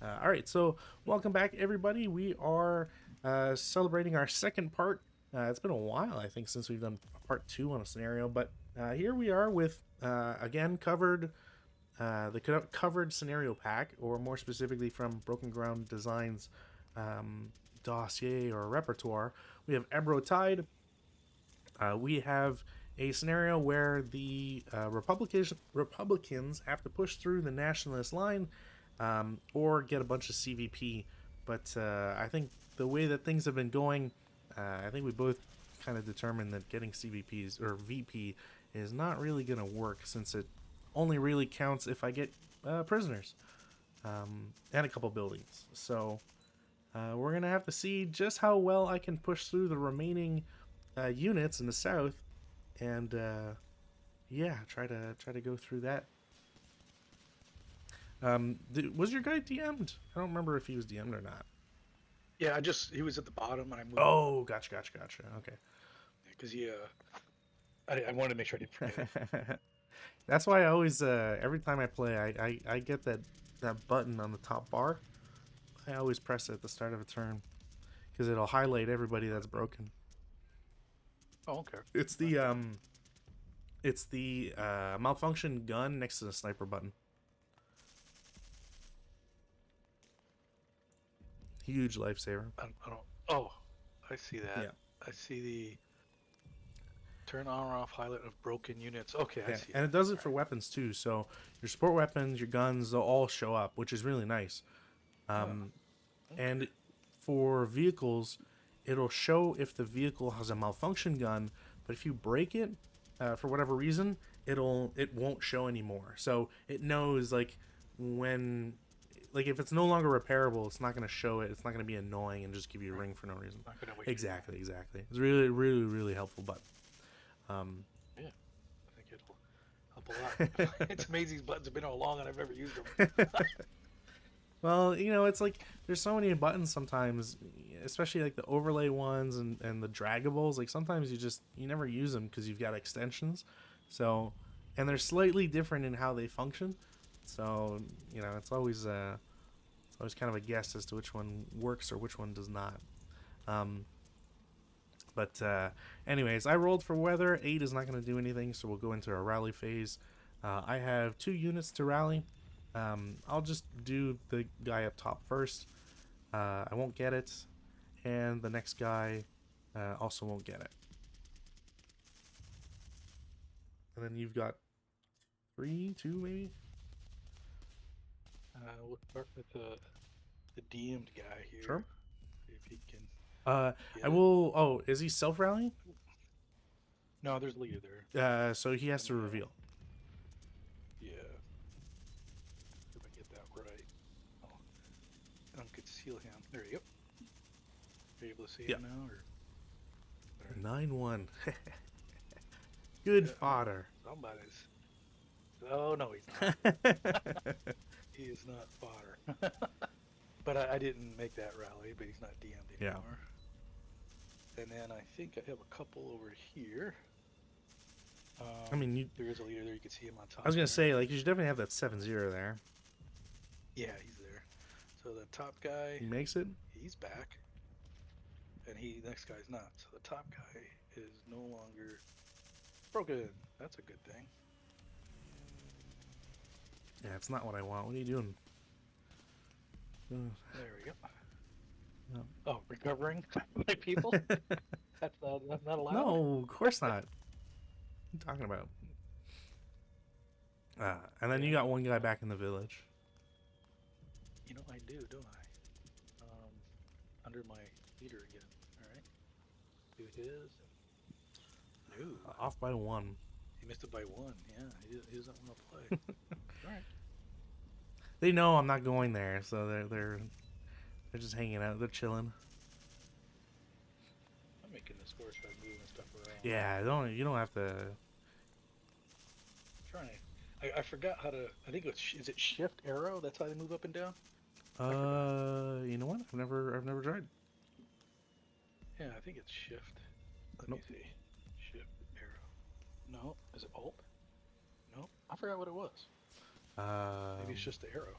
All right, so welcome back, everybody. We are celebrating our second part. It's been a while, I think, since we've done part two on a scenario, but here we are with again covered scenario pack, or more specifically from Broken Ground Designs dossier or repertoire. We have Ebro Tide. We have a scenario where the Republicans have to push through the nationalist line or get a bunch of CVP. But I think the way that things have been going, I think we both kind of determined that getting CVPs or VP is not really going to work, since it only really counts if I get prisoners and a couple buildings. So we're going to have to see just how well I can push through the remaining units in the south, and yeah, try to go through that. Was your guy DM'd? I don't remember if he was DM'd or not. Yeah, he was at the bottom and I moved him Oh, gotcha. Okay. because I wanted to make sure I didn't forget it. That's why I always, every time I play, I get that button on the top bar. I always press it at the start of a turn because it'll highlight everybody that's broken. Oh, okay. It's the malfunction gun next to the sniper button. Huge lifesaver. I don't. Oh, I see that. Yeah. I see the turn on or off highlight of broken units. Okay, I Yeah, see and it. it does it All for right. weapons too. So your support weapons, your guns, they'll all show up, which is really nice. Oh, Um, okay. and for vehicles, it'll show if the vehicle has a malfunction gun, but if you break it for whatever reason, it won't show anymore. So it knows, like, when, like, if it's no longer repairable, it's not going to show it. It's not going to be annoying and just give you a Right. ring for no reason. Not gonna waste your time. Exactly. It's really helpful. But um, Yeah, I think it'll help a lot. It's amazing these buttons have been how long and I've never used them. well, it's like there's so many buttons sometimes, especially like the overlay ones and the draggables. Like sometimes you never use them because you've got extensions. So, and they're slightly different in how they function. So, it's always kind of a guess as to which one works or which one does not. Um, but anyways, I rolled for weather. 8 is not going to do anything, so we'll go into a rally phase. I have 2 units to rally. I'll just do the guy up top first. I won't get it, and the next guy also won't get it. And then you've got 3, 2 maybe. We'll start with the DM'd guy Sure. here. See if he can Uh, I get it. will. Oh, is he self rallying? No, there's a leader there. So he has Let to me reveal. yeah. If I get that right. Oh, I could seal him. There you go. Are you able to see Yeah. him now, or? 9-1. Good Yeah, fodder. somebody's. Oh no, he's not. He is not fodder. But I didn't make that rally, but he's not DM'd Yeah. anymore. And then I think I have a couple over here. I mean, There is a leader there. You can see him on I top was gonna there. say, like, you should definitely have that 7-0 there. Yeah, he's there. So the top guy, He makes it. he's back, and next guy's not. So the top guy is no longer broken. That's a good thing. Yeah, it's not what I want. What are you doing? There we go. No. Oh, recovering my people. That's not allowed. No, of course not. What are you talking about? And then you Yeah. got one guy back in the village. You know I do, don't I? Under my leader again. All right. Do his. No, Off by 1. he missed it by one. Yeah, he doesn't want to play. All right. They know I'm not going there, so they're just hanging out. They're chilling. I'm making this worse by moving stuff around. Yeah, you don't have to. I'm trying. I forgot how to. I think it's is it shift arrow? That's how they move up and down. I forgot. You know what? I've never tried. Yeah, I think it's shift. Let me Nope. see. Shift arrow. No, is it alt? No, I forgot what it was. Maybe it's Um, just the arrow.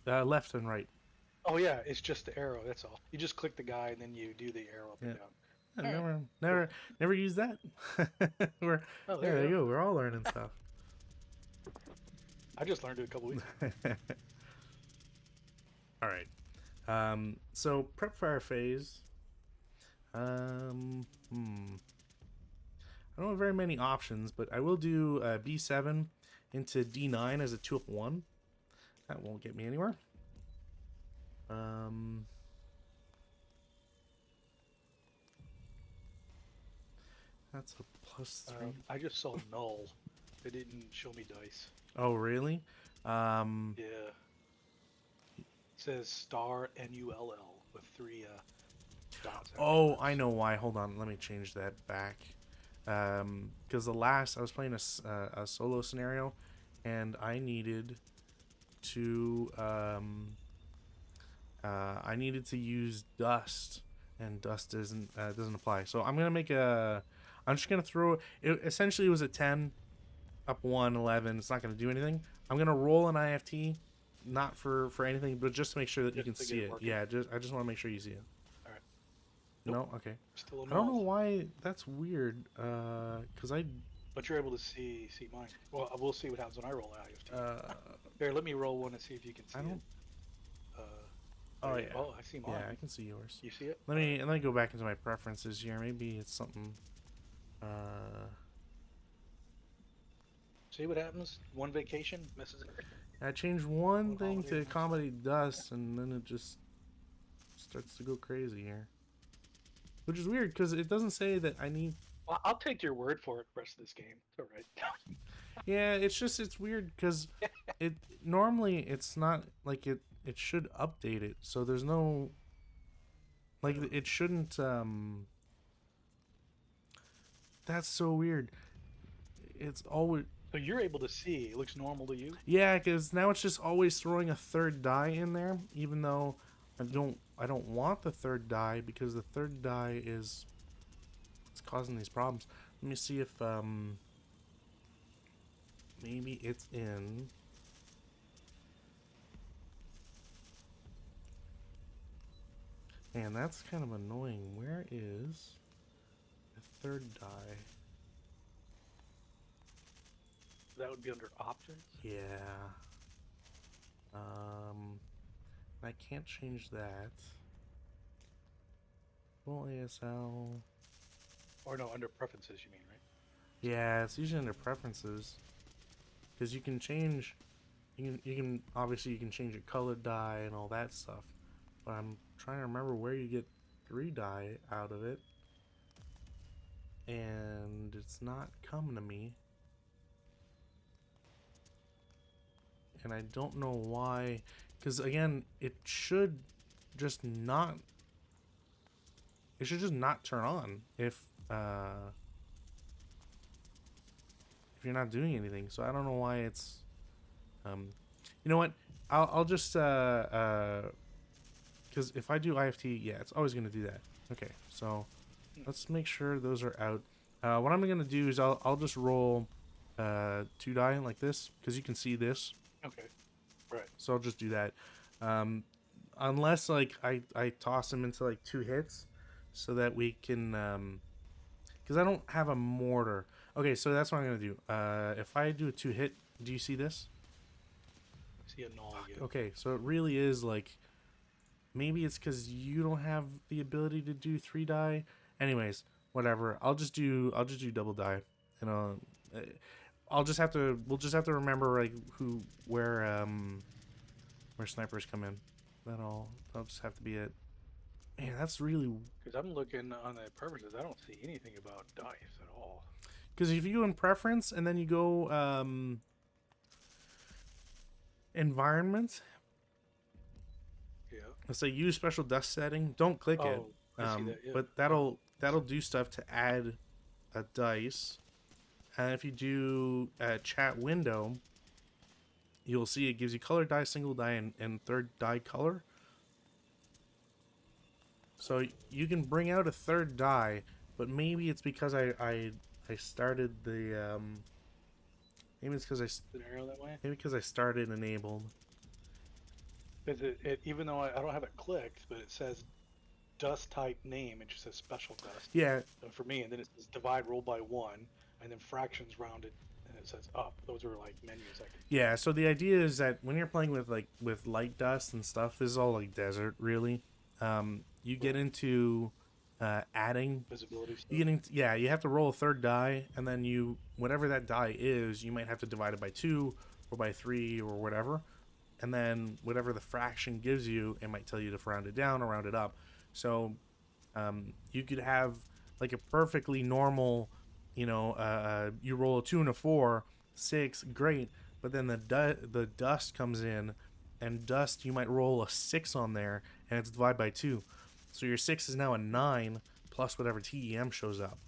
Left and right. Oh yeah, it's just the arrow. That's all. You just click the guy and then you do the arrow up and Yeah. down. Yeah, All right, never, cool. never used that. We're Oh, yeah, there you there you go. go. We're all learning stuff. I just learned it a couple weeks ago. All right. So prep fire phase. I don't have very many options, but I will do B7 into D9 as a 2-up-1. That won't get me anywhere. That's a +3. I just saw null. It didn't show me dice. Oh, really? Um, Yeah. It says star NULL with three dots oh, I afterwards. know why. Hold on, let me change that back. Because the last I was playing a solo scenario, and I needed to I needed to use dust, and dust doesn't apply. So I'm gonna make a. I'm just gonna throw it. Essentially, it was a 10 up 1 11. It's not gonna do anything. I'm gonna roll an IFT, not for anything, but just to make sure that you Just can to get see it it. working. Yeah, I just want to make sure you see it. All right. Nope. No, okay. Still a I don't know null. why that's weird. Cause I But you're able to see mine. Well, we'll see what happens when I roll an IFT. uh Here, let me roll one and see if you can see I it. don't. Uh, Oh there yeah, oh, I see yeah. mine. I can see yours. You see it? Let me go back into my preferences here. Maybe it's something. Uh, See what happens? One vacation messes it. I changed one One thing holiday to messes it. accommodate dust, and then it just starts to go crazy here, which is weird because it doesn't say that I need. Well, I'll take your word for it the rest of this game. It's all right. Yeah, it's weird because it normally it's not like it should update it, so there's no like Yeah. it shouldn't. That's so weird. It's always So you're able to see. It looks normal to you. yeah, because now it's just always throwing a third die in there, even though I don't want the third die because the third die is it's causing these problems. Let me see if maybe it's in. Man, that's kind of annoying. Where is the third die? That would be under options. Yeah. I can't change that. Full ASL. Or no, under preferences, you mean, right? Yeah, it's usually under preferences because you can change. You can obviously you can change your color die and all that stuff, but I'm trying to remember where you get 3 die out of it, and it's not coming to me, and I don't know why. Because again, just not. It should just not turn on if you're not doing anything. So I don't know why it's. Um, you know what? I'll just because if I do IFT, yeah, it's always gonna do that. Okay, so Hmm. let's make sure those are out. What I'm gonna do is I'll just roll 2 die like this because you can see this. Okay. Right. So I'll just do that. Um, unless like I toss them into like 2 hits, so that we can because I don't have a mortar. Okay, so that's what I'm gonna do. If I do a 2 hit, do you see this? See a null Fuck. again. Okay, so it really is like maybe it's because you don't have the ability to do 3 die. Anyways, whatever. I'll just do double die, and I'll just have to we'll just have to remember like where snipers come in. That'll just have to be it. Man, that's really Because I'm looking on the preferences. I don't see anything about dice at all. because if you go in preference and then you go environment, Yeah. let's say use special dust setting. Don't click it, Oh, I see that. Yeah. but that'll do stuff to add a dice. And if you do a chat window, you'll see it gives you color die, single die, and third die color. So you can bring out a third die, but maybe it's because I started the maybe it's because Scenario that way. maybe because I started enabled. Because even though I don't have it clicked, but it says dust type name, it just says special dust Yeah, for me, and then it says divide roll by one, and then fractions rounded, and it says up. Those are like menus I can use. yeah. So the idea is that when you're playing with like with light dust and stuff, this is all like desert really. You get Right. into adding. Visibility You stuff. getting yeah. You have to roll a third die, and then you whatever that die is, you might have to divide it by two or by three or whatever, and then whatever the fraction gives you, it might tell you to round it down or round it up. So you could have like a perfectly normal, you roll a two and a four, six, great, but then the dust comes in, and dust you might roll a six on there, and it's divided by two, so your six is now a nine plus whatever TEM shows up.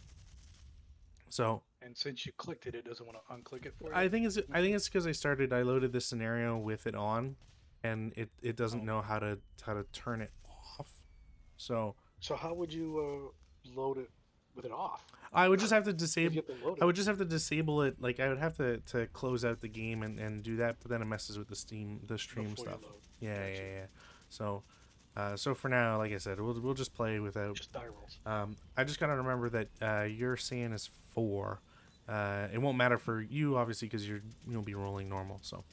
So And since you clicked it, it doesn't want to unclick it for you. I think it's because I loaded this scenario with it on, and it doesn't Okay. know how to turn it off. So So how would you load it with it off? I would just have to Because you disable. have to load I it would just have to disable it. Like I would have to close out the game and do that, but then it messes with the stream before you stuff. load. Yeah, Got yeah, you. yeah. So, so for now, like I said, we'll just play without. Just die rolls. I just gotta remember that your SAN is 4. It won't matter for you obviously because you'll be rolling normal. So,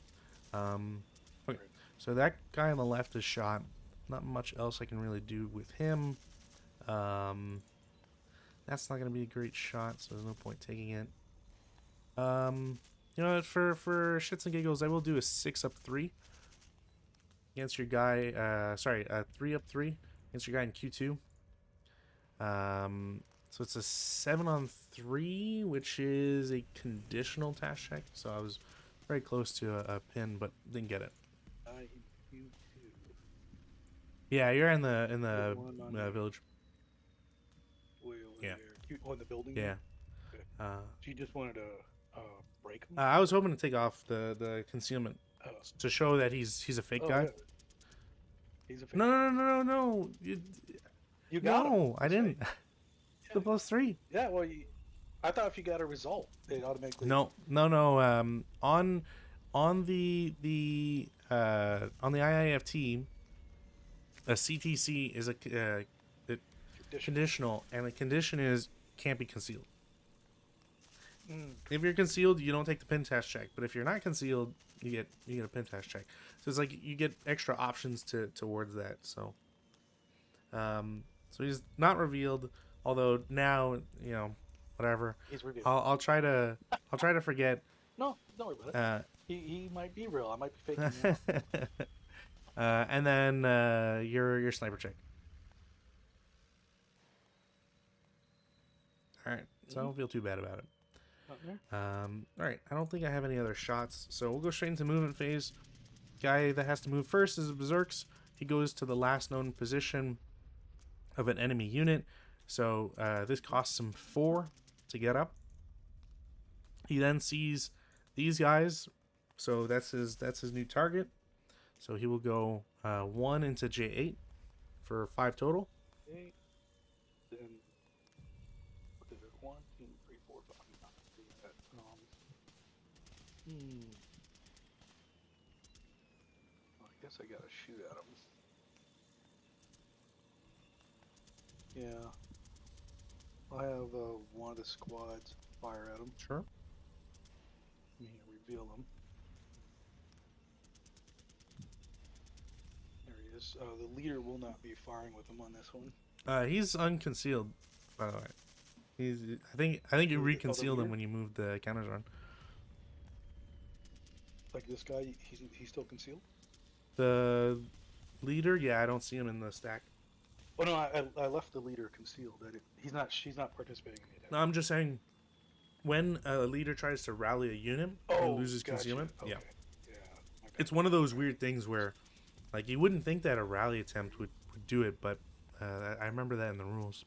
okay. Right. So that guy on the left is shot. Not much else I can really do with him. Um, that's not going to be a great shot, so there's no point taking it. You know, for shits and giggles, I will do a 6-up-3 against your guy. Sorry, 3-up-3 against your guy in Q2. So it's a 7-on-3, which is a conditional task check. So I was very close to a pin, but didn't get it. You two. Yeah, you're in Put the one on your village. way over Yeah, there. In the building yeah. there. Okay. Uh, So you just wanted to break them. I was hoping to take off the concealment Oh. to show that he's a fake Oh guy. yeah. He's a fake. No, no, no, no, no, no. You got him. No, I That's right. didn't. Yeah. The +3. Yeah. Well, I thought if you got a result, it automatically. No, no, no. On on the IIFT, a CTC is a Conditional. conditional, and the condition is can't be concealed. Mm. If you're concealed, you don't take the pin test check. But if you're not concealed, you get a pin test check. So it's like you get extra options towards that. So he's not revealed. Although now, whatever. He's revealed. I'll try to forget. No, don't worry about it. Uh, He might be real. I might be faking him out. and then your sniper check. All right, so I don't feel too bad about it. Not there. All right, I don't think I have any other shots, so we'll go straight into movement phase. Guy that has to move first is Berserks. He goes to the last known position of an enemy unit, so this costs him 4 to get up. He then sees these guys, so that's his new target. So he will go 1 into J8 for 5 total. Okay. Then what is it? 1, 2, 3, 4, 5. Not do that. Well, I guess I gotta shoot at him. Yeah. I have one of the squads fire at him. Sure. I mean, reveal him. There he is. The leader will not be firing with him on this one. He's unconcealed, by the way. I think you reconcealed him when you moved the counters on. Like this guy, he's still concealed. The leader, yeah, I don't see him in the stack. Oh no, I left the leader concealed. She's not participating in the attack. No, I'm just saying, when a leader tries to rally a unit and loses gotcha. concealment, Okay. yeah, Yeah. My bad. it's one of those weird things where, like, you wouldn't think that a rally attempt would do it, but I remember that in the rules.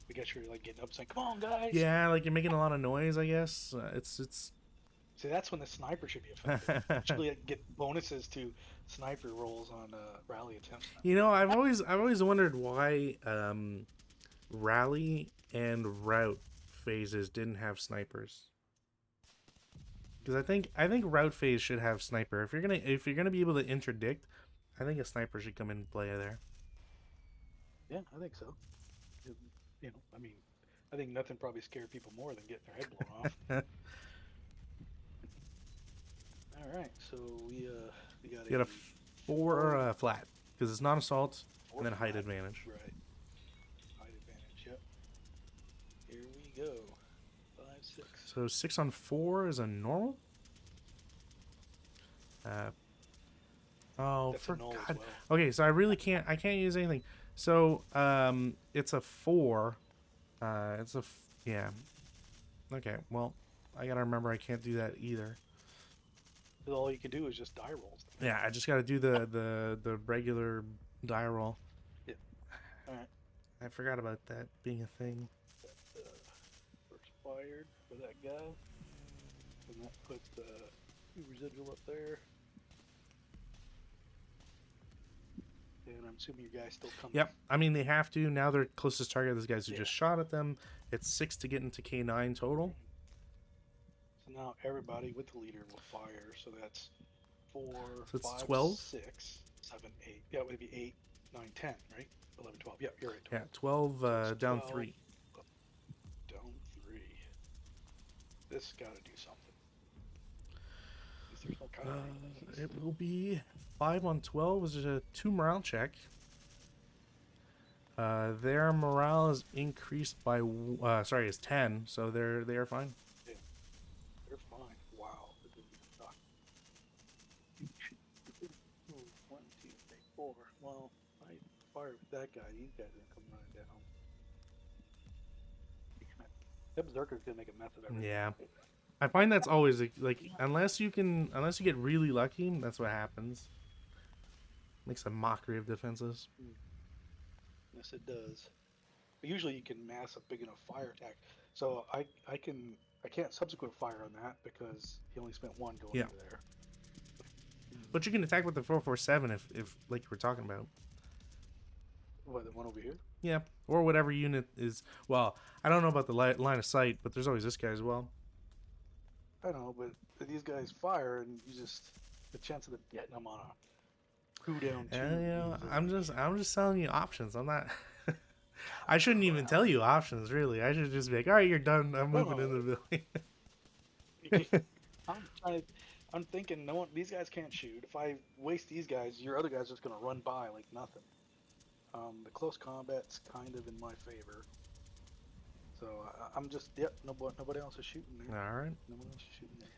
I guess you're like getting up saying, "Come on, guys!" Yeah, like you're making a lot of noise. I guess it's. See, that's when the sniper should be effective. Actually, get bonuses to sniper rolls on rally attempts. You know, I've always wondered why rally and route phases didn't have snipers. Because I think route phase should have sniper. If you're gonna be able to interdict, I think a sniper should come in play there. Yeah, I think so. You know, I mean, I think nothing probably scared people more than getting their head blown off. All right, so we got You got a a 4 flat because it's not assault four and then height flat. advantage. Right, height advantage. Yep. Here we go. 5, 6. So 6 on 4 is a normal. Uh, oh, That's a for null as God. well. Okay, so I really can't. I can't use anything. So it's a 4. Yeah. Okay. Well, I gotta remember I can't do that either. So all you can do is just die rolls. Yeah, I just gotta do the regular die roll. Yeah. All right. I forgot about that being a thing. First fired for that guy, and that puts the residual up there. And I'm assuming your guy's still coming. Yep. I mean, they have to. Now their closest target, those guys who Yeah. just shot at them. It's 6 to get into K9 total. So now everybody with the leader will fire. So that's 4, So it's 5, 12? 6, 7, 8. Yeah, it would be 8, 9, 10, right? 11, 12. Yep, you're right. 12. Yeah, 12 So down 12, 3. Down 3. This got to do something. There's no kind of It will be 5 on 12, which is a 2 morale check. Their morale is increased by is 10, so they are fine. Yeah, they're fine. Wow. That didn't even suck. 1, 2, 3, 4. Well, I fired with that guy. These guys are gonna come running down. That berserker's gonna make a mess of everything. Yeah. I find that's always like unless you get really lucky, that's what happens. Makes a mockery of defenses. Yes, it does. But usually you can mass a big enough fire attack. So I can't subsequent fire on that because he only spent 1 going Yeah. into there. But you can attack with the 447 if like we're talking about. What, the one over here? Yeah, or whatever unit is. Well, I don't know about the line of sight, but there's always this guy as well. I know, but these guys fire and you just the chance of them getting them on a 2 down 2. And, you know, I'm just telling you options. I'm not. I shouldn't even tell you options, really. I should just be like, all right, you're done. I'm moving into the building. I'm thinking, no one. These guys can't shoot. If I waste these guys, your other guys are just gonna run by like nothing. The close combat's kind of in my favor. So I'm just, yep. Nobody else is shooting there. All right. Nobody else is shooting there.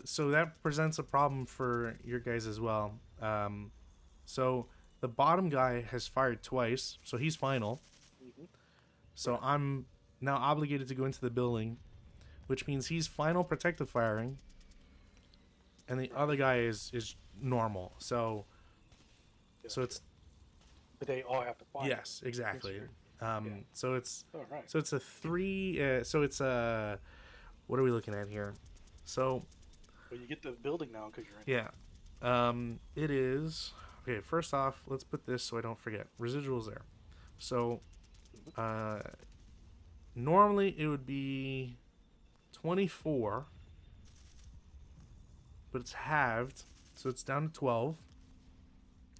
So that presents a problem for your guys as well. So the bottom guy has fired twice, so he's final. Mm-hmm. So I'm now obligated to go into the building, which means he's final protective firing, and the other guy is normal. So it's But they all have to fire. yes, exactly. So it's All right. so it's a 3. So it's a what are we looking at here? So Well, you get the building now because you're in. yeah, it is okay. First off, let's put this so I don't forget. Residuals there. So normally it would be 24, but it's halved, so it's down to 12.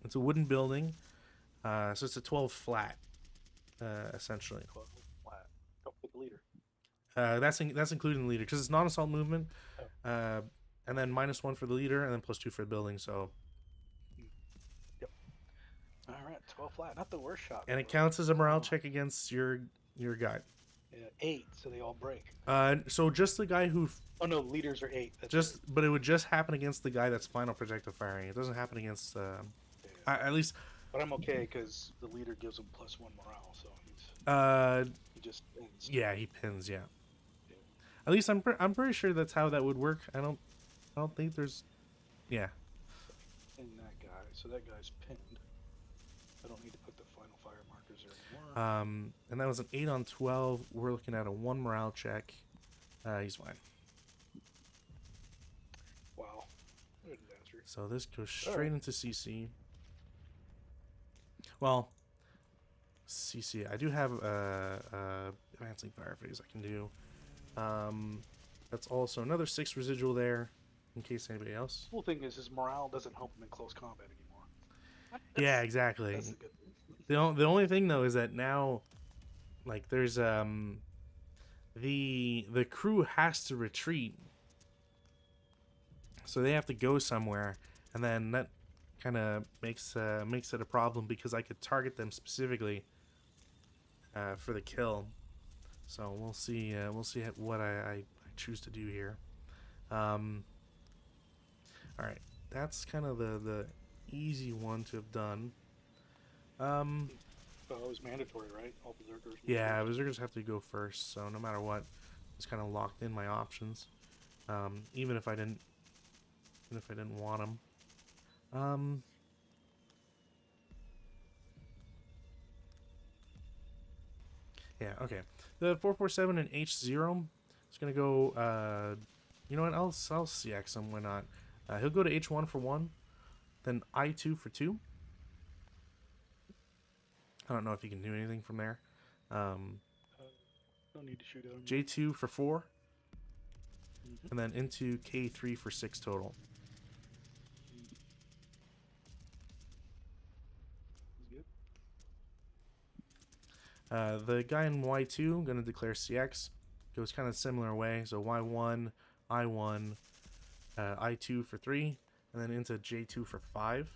It's a wooden building, so it's a 12 flat, essentially. 12 flat. Don't pick the leader. That's including the leader because it's non-assault movement, and then -1 for the leader, and then +2 for the building. So. Yep. All right, 12 flat. Not the worst shot. And it counts as a morale check against your guy. Yeah, 8, so they all break. So just the guy who. Oh no, leaders are 8. That's Just, but it would just happen against the guy that's final protective firing. It doesn't happen against. At least. But I'm okay because the leader gives him +1 morale, so he just ends. Yeah, he pins. Yeah. At least I'm pretty sure that's how that would work. I don't think there's. Yeah. And that guy, so that guy's pinned. I don't need to put the final fire markers there anymore. And that was an 8 on 12. We're looking at a 1 morale check. He's fine. Wow. What a disaster. So this goes straight into CC. Well, CC. I do have advancing fire phase I can do. That's also another 6 residual there. in case anybody else. Cool thing is his morale doesn't help him in close combat anymore. Yeah, That's exactly. that's the good thing. The only thing though is that now, like, there's the crew has to retreat, so they have to go somewhere, and then that kind of makes it a problem because I could target them specifically for the kill. So we'll see what I choose to do here. Um, all right, that's kind of the easy one to have done. Um, It was mandatory, right? All berserkers move yeah, first. Berserkers have to go first, so no matter what, it's kind of locked in my options. Even if I didn't want them. Um, yeah, okay. The 447 and H0 is gonna go. You know what? I'll CX him. Why not? He'll go to H1 for 1, then I2 for 2. I don't know if he can do anything from there. Um, Uh, no need to shoot at him. J2 for 4, Mm-hmm. and then into K3 for 6 total. He's good. The guy in Y2 gonna declare CX. Goes kind of similar way. So Y1, I1, I2 for 3, and then into J2 for 5.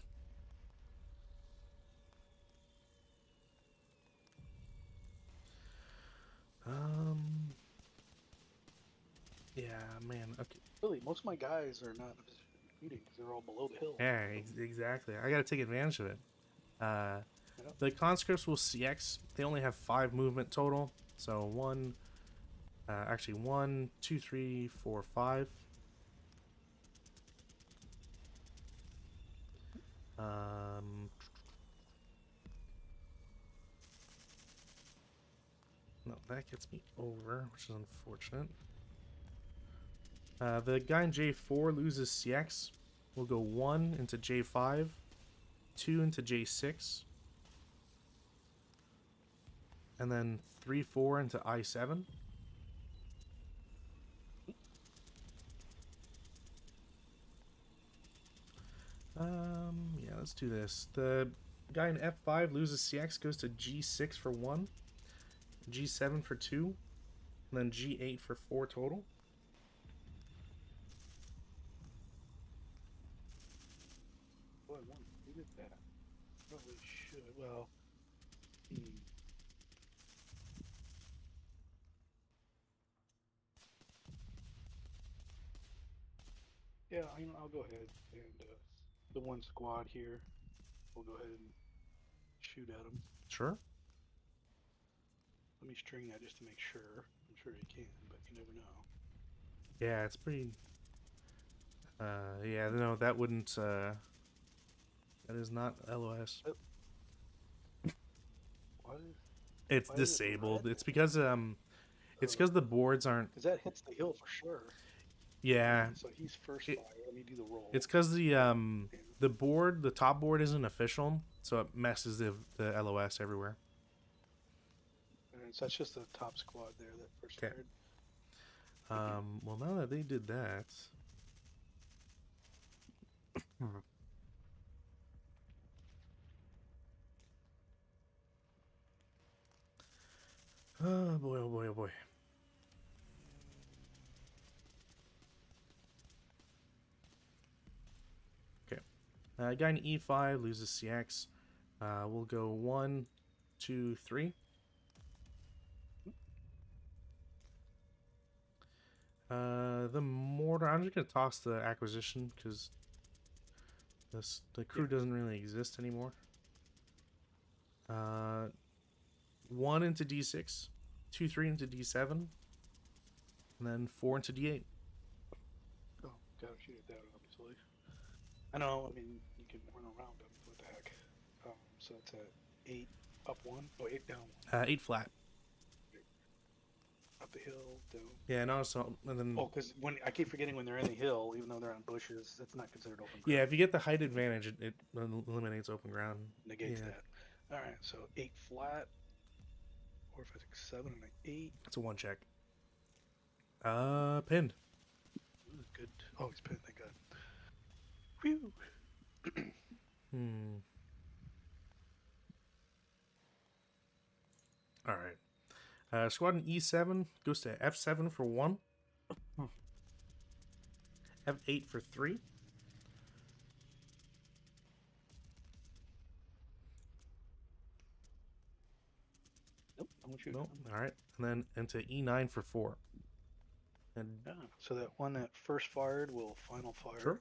Um, yeah, man. Okay. Really, most of my guys are not in a position to be shooting because they're all below the hill. Yeah, exactly. I gotta take advantage of it. Uh, Yeah. the conscripts will CX. They only have 5 movement total. So actually 1, 2, 3, 4, 5. Um, no, that gets me over, which is unfortunate. The guy in J4 loses CX. We'll go 1 into J5, 2 into J6, and then 3, 4 into I7. Yeah, let's do this. The guy in F5 loses CX, goes to G6 for 1, G7 for 2, and then G8 for 4 total. Oh, I want to do that. Probably should. Well, hmm. Yeah, I'll go ahead and the one squad here. We'll go ahead and shoot at him. Sure. Let me string that just to make sure. I'm sure he can, but you never know. Yeah, it's pretty. Yeah, no, that wouldn't. That is not LOS. Why is It's why is it disabled. red? It's because the boards aren't. Because that hits the hill for sure. Yeah, So he's first it, fire. Let me do the roll. it's because the top board isn't official, so it messes the LOS everywhere. And so that's just the top squad there that first Okay. fired. Well, now that they did that, oh boy, oh boy, oh boy. Okay. Guy in E5 loses CX. We'll go 1, 2, 3. The mortar. I'm just gonna toss the acquisition because the crew doesn't really exist anymore. 1 into D6, 2, 3 into D7, and then 4 into D8. Oh, gotta shoot it down, obviously. I know, I mean, you can run around them. What the heck? So it's a 8 up 1? Oh, 8 down 1. 8 flat. Up the hill, down. Yeah, and also, and then Oh, because when I keep forgetting when they're in the hill, even though they're on bushes, that's not considered open ground. yeah, if you get the height advantage, it eliminates open ground. Negates Yeah. that. All right, so 8 flat, 4, 5, 6, 7, and an 8. It's a 1 check. Pinned. Ooh, good. Oh, he's pinned. Thank God. Hmm. All right. Squadron E7 goes to F7 for 1, F8 for 3. Nope, I won't shoot No, him. all right. And then into E9 for 4. And Yeah, so that one that first fired will final fire. sure.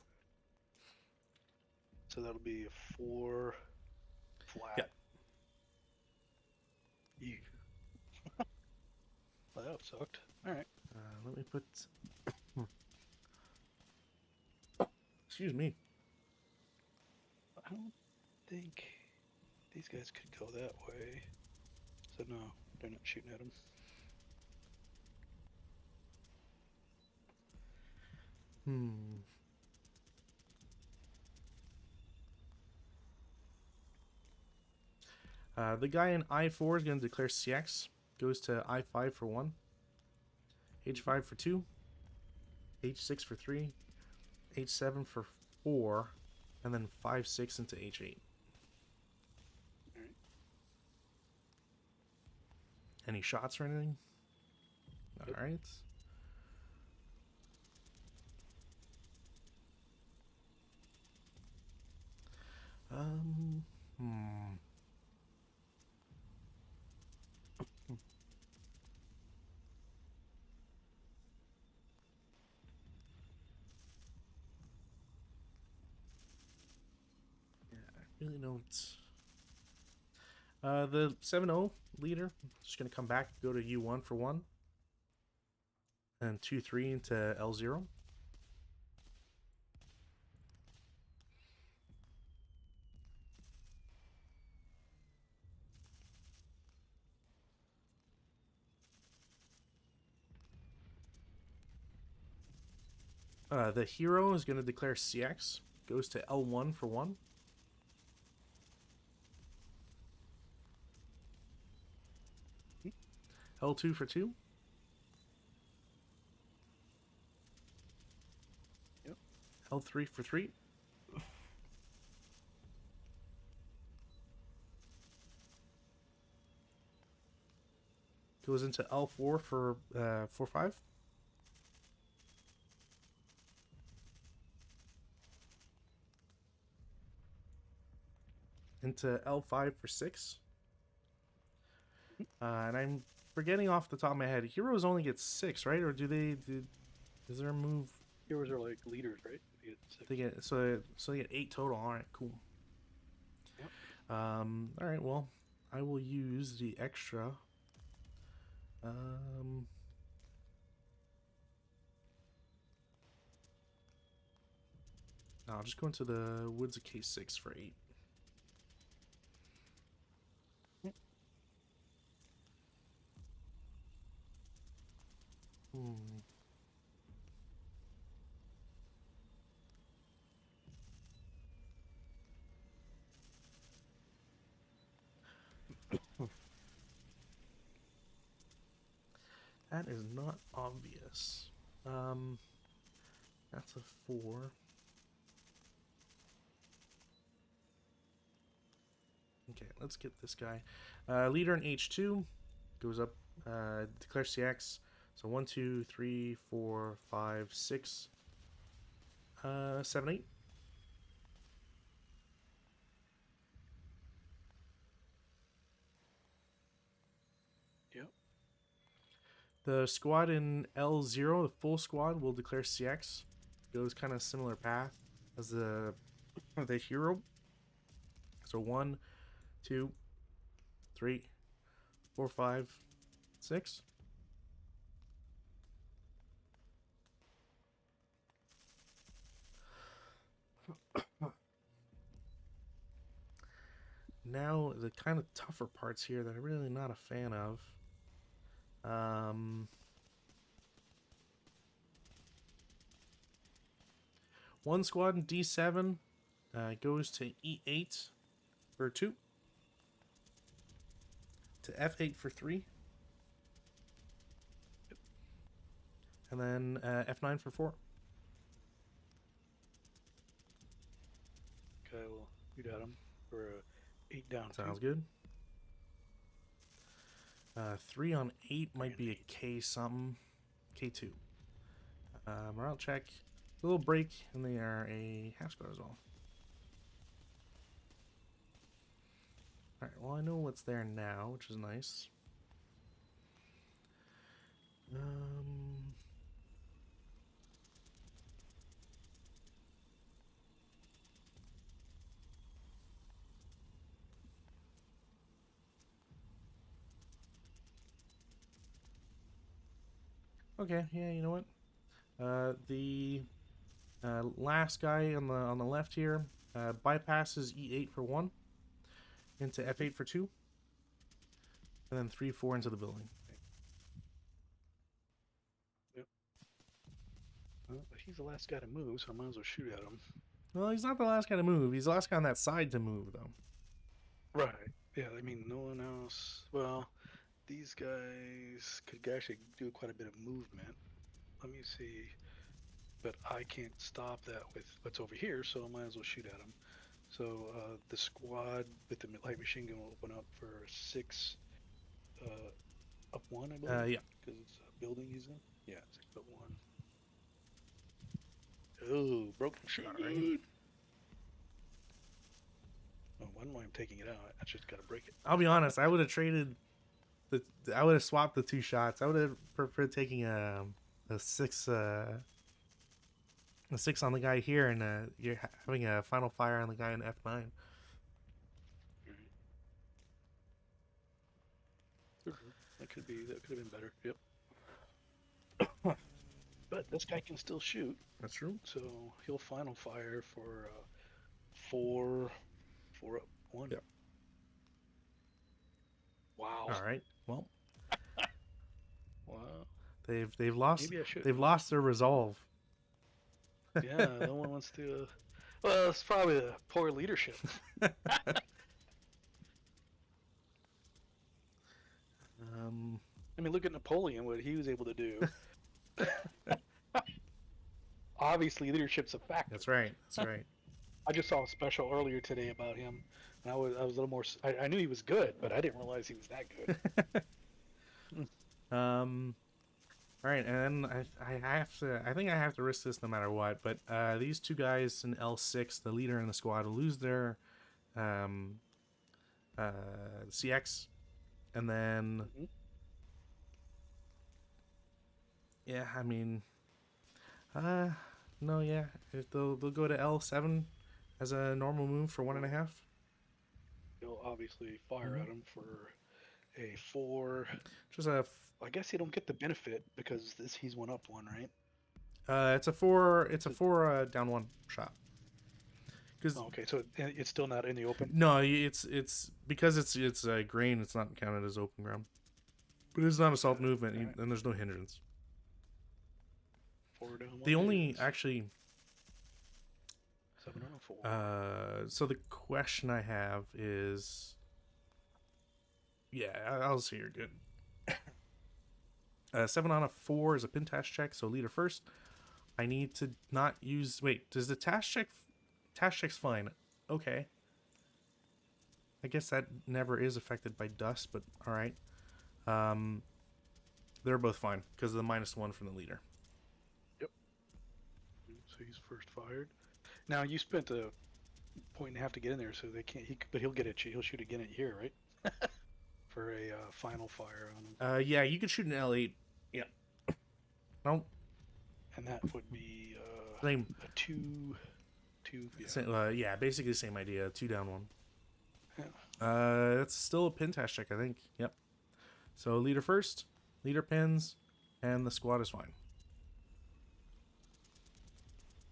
So that'll be a 4 Yep. flat. Ew. Well, that sucked. All right. Let me put. Excuse me. I don't think these guys could go that way. So no, they're not shooting at him. Hmm. The guy in I4 is going to declare CX. Goes to I5 for 1, H5 for 2, H6 for 3, H7 for 4, and then 5-6 into H8. All right. Any shots or anything? Nope. All right. Um. Hmm. Yeah, I really don't. The 7-0 leader is just going to come back, go to U1 for 1, and 2-3 into L0. The hero is going to declare CX, goes to L1 for 1, L2 for 2, Yep. L3 for 3, goes into L4 for 4-5, into L5 for 6. And I'm forgetting off the top of my head, heroes only get 6, right? Or do they? Is there a move? Heroes are like leaders, right? They get 6. They get so they get 8 total. All right, cool. Yep. All right. Well, I will use the extra. Um. No, I'll just go into the woods of K6 for 8. Hmm. That is not obvious. Um. That's a 4. Okay, let's get this guy. Leader in H2 goes up, declares CX. So 1, 2, 3, 4, 5, 6, 7, 8. Yep. The squad in L0, the full squad, will declare CX. Goes kind of similar path as the hero. So 1, 2, 3, 4, 5, 6. Now the kind of tougher parts here that I'm really not a fan of. One squad in D7 goes to E8 for 2, to F8 for 3, and then F9 for 4. Okay, well, Shoot at him for a 8 down 2. Sounds good. 3 on 8 3 might and be a 8. K something. K2. Morale check. A little break, and they are a half square as well. Alright, well, I know what's there now, which is nice. Okay, yeah, you know what? The last guy on the left here bypasses E8 for 1 into F8 for 2, and then 3-4 into the building. Yep. Well, he's the last guy to move, so I might as well shoot at him. Well, he's not the last guy to move. He's the last guy on that side to move, though. Right. Yeah, I mean, no one else. Well, these guys could actually do quite a bit of movement. Let me see. But I can't stop that with what's over here, so I might as well shoot at him. So the squad with the light machine gun will open up for 6 up 1, I believe. Yeah. Because it's a building he's in. Yeah, 6 up 1. Oh, broken machine gun. Oh, why am I taking it out? I just gotta break it. I'll be honest. I would have traded I would have swapped the 2 shots. I would have preferred taking a 6 a 6 on the guy here, and you're having a final fire on the guy in F9. That could have been better. Yep. But this guy can still shoot. That's true. So he'll final fire for 4 up 1. Yep. Wow. All right. Well, Wow. they've lost Maybe I should. they've lost their resolve. Yeah, no one wants to. Well, it's probably the poor leadership. I mean, look at Napoleon, what he was able to do. Obviously, leadership's a factor. That's right. That's right. I just saw a special earlier today about him, and I was a little more. I knew he was good, but I didn't realize he was that good. All right, and I have to. I think I have to risk this no matter what. But these 2 guys in L6, the leader in the squad, will lose their CX, and then yeah, I mean, no, yeah, they'll go to L7 as a normal move for 1.5. He'll obviously fire at him for a 4. Just a. I guess he don't get the benefit because he's 1 up 1, right? It's a 4. It's a 4 down 1 shot. Okay, so it's still not in the open. No, it's because it's a grain. It's not counted as open ground, but it's not assault movement, right. And there's no hindrance. 4 down 1. The only actually. 7 on a 4. So the question I have is, yeah, I'll say you're good. 7 on a 4 is a pin task check, so leader first. I need to not use. Wait, does the task check? Task check's fine. Okay. I guess that never is affected by dust, but all right. They're both fine because of the -1 from the leader. Yep. So he's first fired. Now you spent a 1.5 to get in there, so they can't. But he'll get it. He'll shoot again at here, right? For a final fire on him. Yeah, you can shoot an L8. Yeah. No. And that would be Same. A 2. Yeah, basically the same idea. 2 down 1. Yeah. That's still a pin task check, I think. Yep. So leader first, leader pins, and the squad is fine.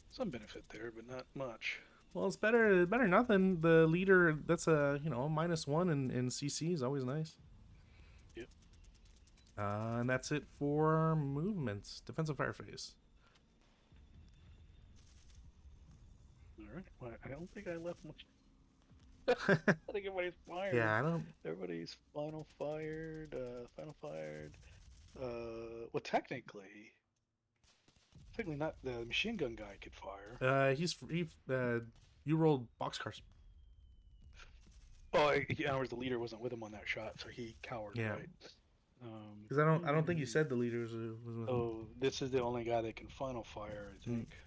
Some benefit there, but not much. Well, it's better nothing. The leader, that's a -1 in CC is always nice. Yep. And that's it for movements. Defensive fire phase. All right. Well, I don't think I left much. I think everybody's fired. Yeah, I don't. Everybody's final fired. Well, technically not. The machine gun guy could fire. You rolled boxcars. Oh, in other words, the leader wasn't with him on that shot, so he cowered, Yeah, right? because I don't think you said the leader was with him. Oh, this is the only guy that can final fire, I Mm. think.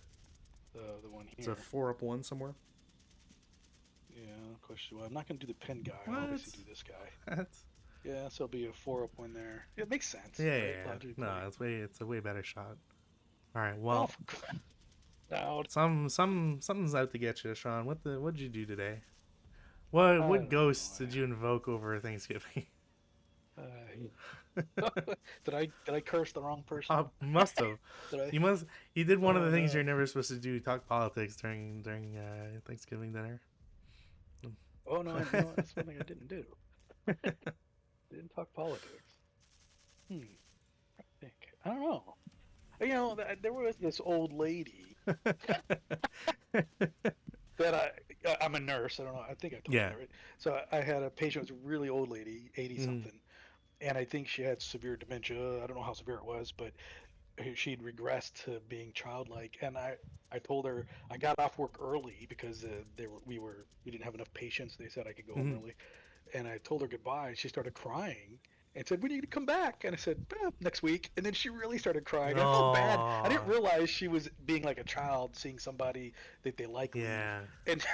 The one It's a here. 4-up-1 somewhere. Yeah, question. Well, I'm not gonna do the pin guy. I'll What? obviously do this guy. What? Yeah, so it'll be a 4-up win there. It makes sense, Yeah, yeah, right? yeah. No, Logically. it's a way better shot. All right, Oh, well, for crying out. something's out to get you, Sean. What'd you do today? I What don't ghosts know. did you invoke over Thanksgiving? Did I curse the wrong person? Must have. Did I? You must. You did one of Oh the things no. you're never supposed to do: talk politics during Thanksgiving dinner. Oh no. You know what? That's one thing I didn't do. Didn't talk politics. Hmm. I think. I don't know. There was this old lady that I'm a nurse. I don't know. I think I told you Yeah. that, right? So I had a patient who was a really old lady, 80 Mm. something, and I think she had severe dementia. I don't know how severe it was, but she'd regressed to being childlike. And I told her I got off work early because we didn't have enough patients. They said I could go home Mm. early, and I told her goodbye. And she started crying and said, "When are you gonna come back?" And I said, "Next week." And then she really started crying. I felt bad. I didn't Oh. realize she was being like a child, seeing somebody that they like leave, Yeah. and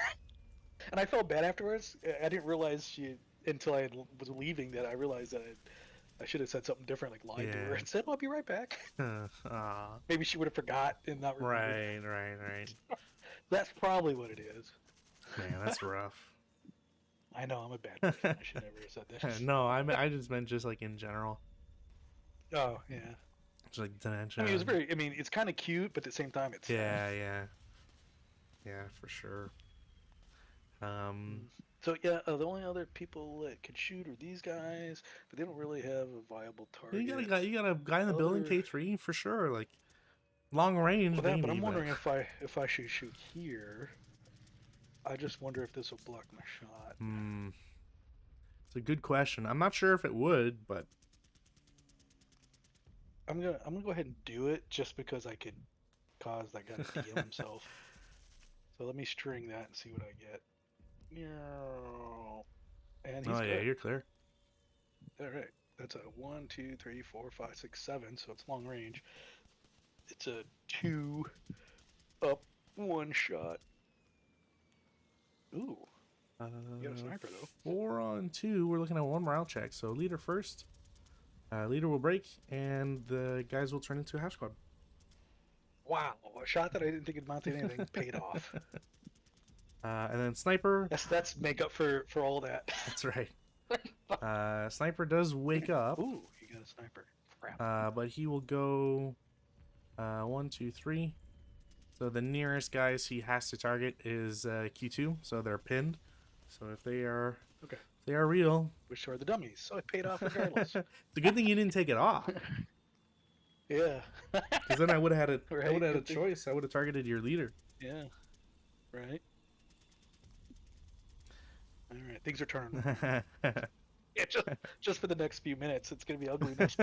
and I felt bad afterwards. I didn't realize she until was leaving that I realized that I should have said something different, like lied to her Yeah. and said, "I'll be right back." Aw. Maybe she would have forgot and not remembered. Right. Right. Right. That's probably what it is. Man, that's rough. I know I'm a bad person. I should never have said this. No, I just meant just like in general, Oh yeah. just like I mean, it was dementia. very. I mean, it's kind of cute, but at the same time, it's sad. Yeah. Yeah. Yeah. For sure. Um. Mm. So yeah, the only other people that could shoot are these guys, but they don't really have a viable target. You got a guy in the building Other K3 for sure. Like long range well, that. But maybe, I'm but wondering if I should shoot here. I just wonder if this will block my shot. hmm, it's a good question. I'm not sure if it would, but I'm gonna go ahead and do it just because I could cause that guy to DM himself. So let me string that and see what I get. And he's oh yeah, good. you're clear. All right. That's a 1, 2, 3, 4, 5, 6, 7. So it's long range. It's a 2 up, 1 shot. Ooh, you got a sniper though. 4-on-2. We're looking at one morale check. So leader first. Leader will break, and the guys will turn into a half squad. Wow, a shot that I didn't think would mount anything paid off. And then sniper. That's make up for all that. That's right. Sniper does wake up, Ooh, you got a sniper. Crap. but he will go 1, 2, 3. So the nearest guys he has to target is Q2, so they're pinned. So if Okay. they are real, Which are the dummies, so it paid off regardless. it's a good thing you didn't take it off, Yeah. because then I would have had a I would Right. have had a Good thing. choice. I would have targeted your leader. Yeah. Right. All right. Things are turning around. Yeah. Just for the next few minutes, it's gonna be ugliness.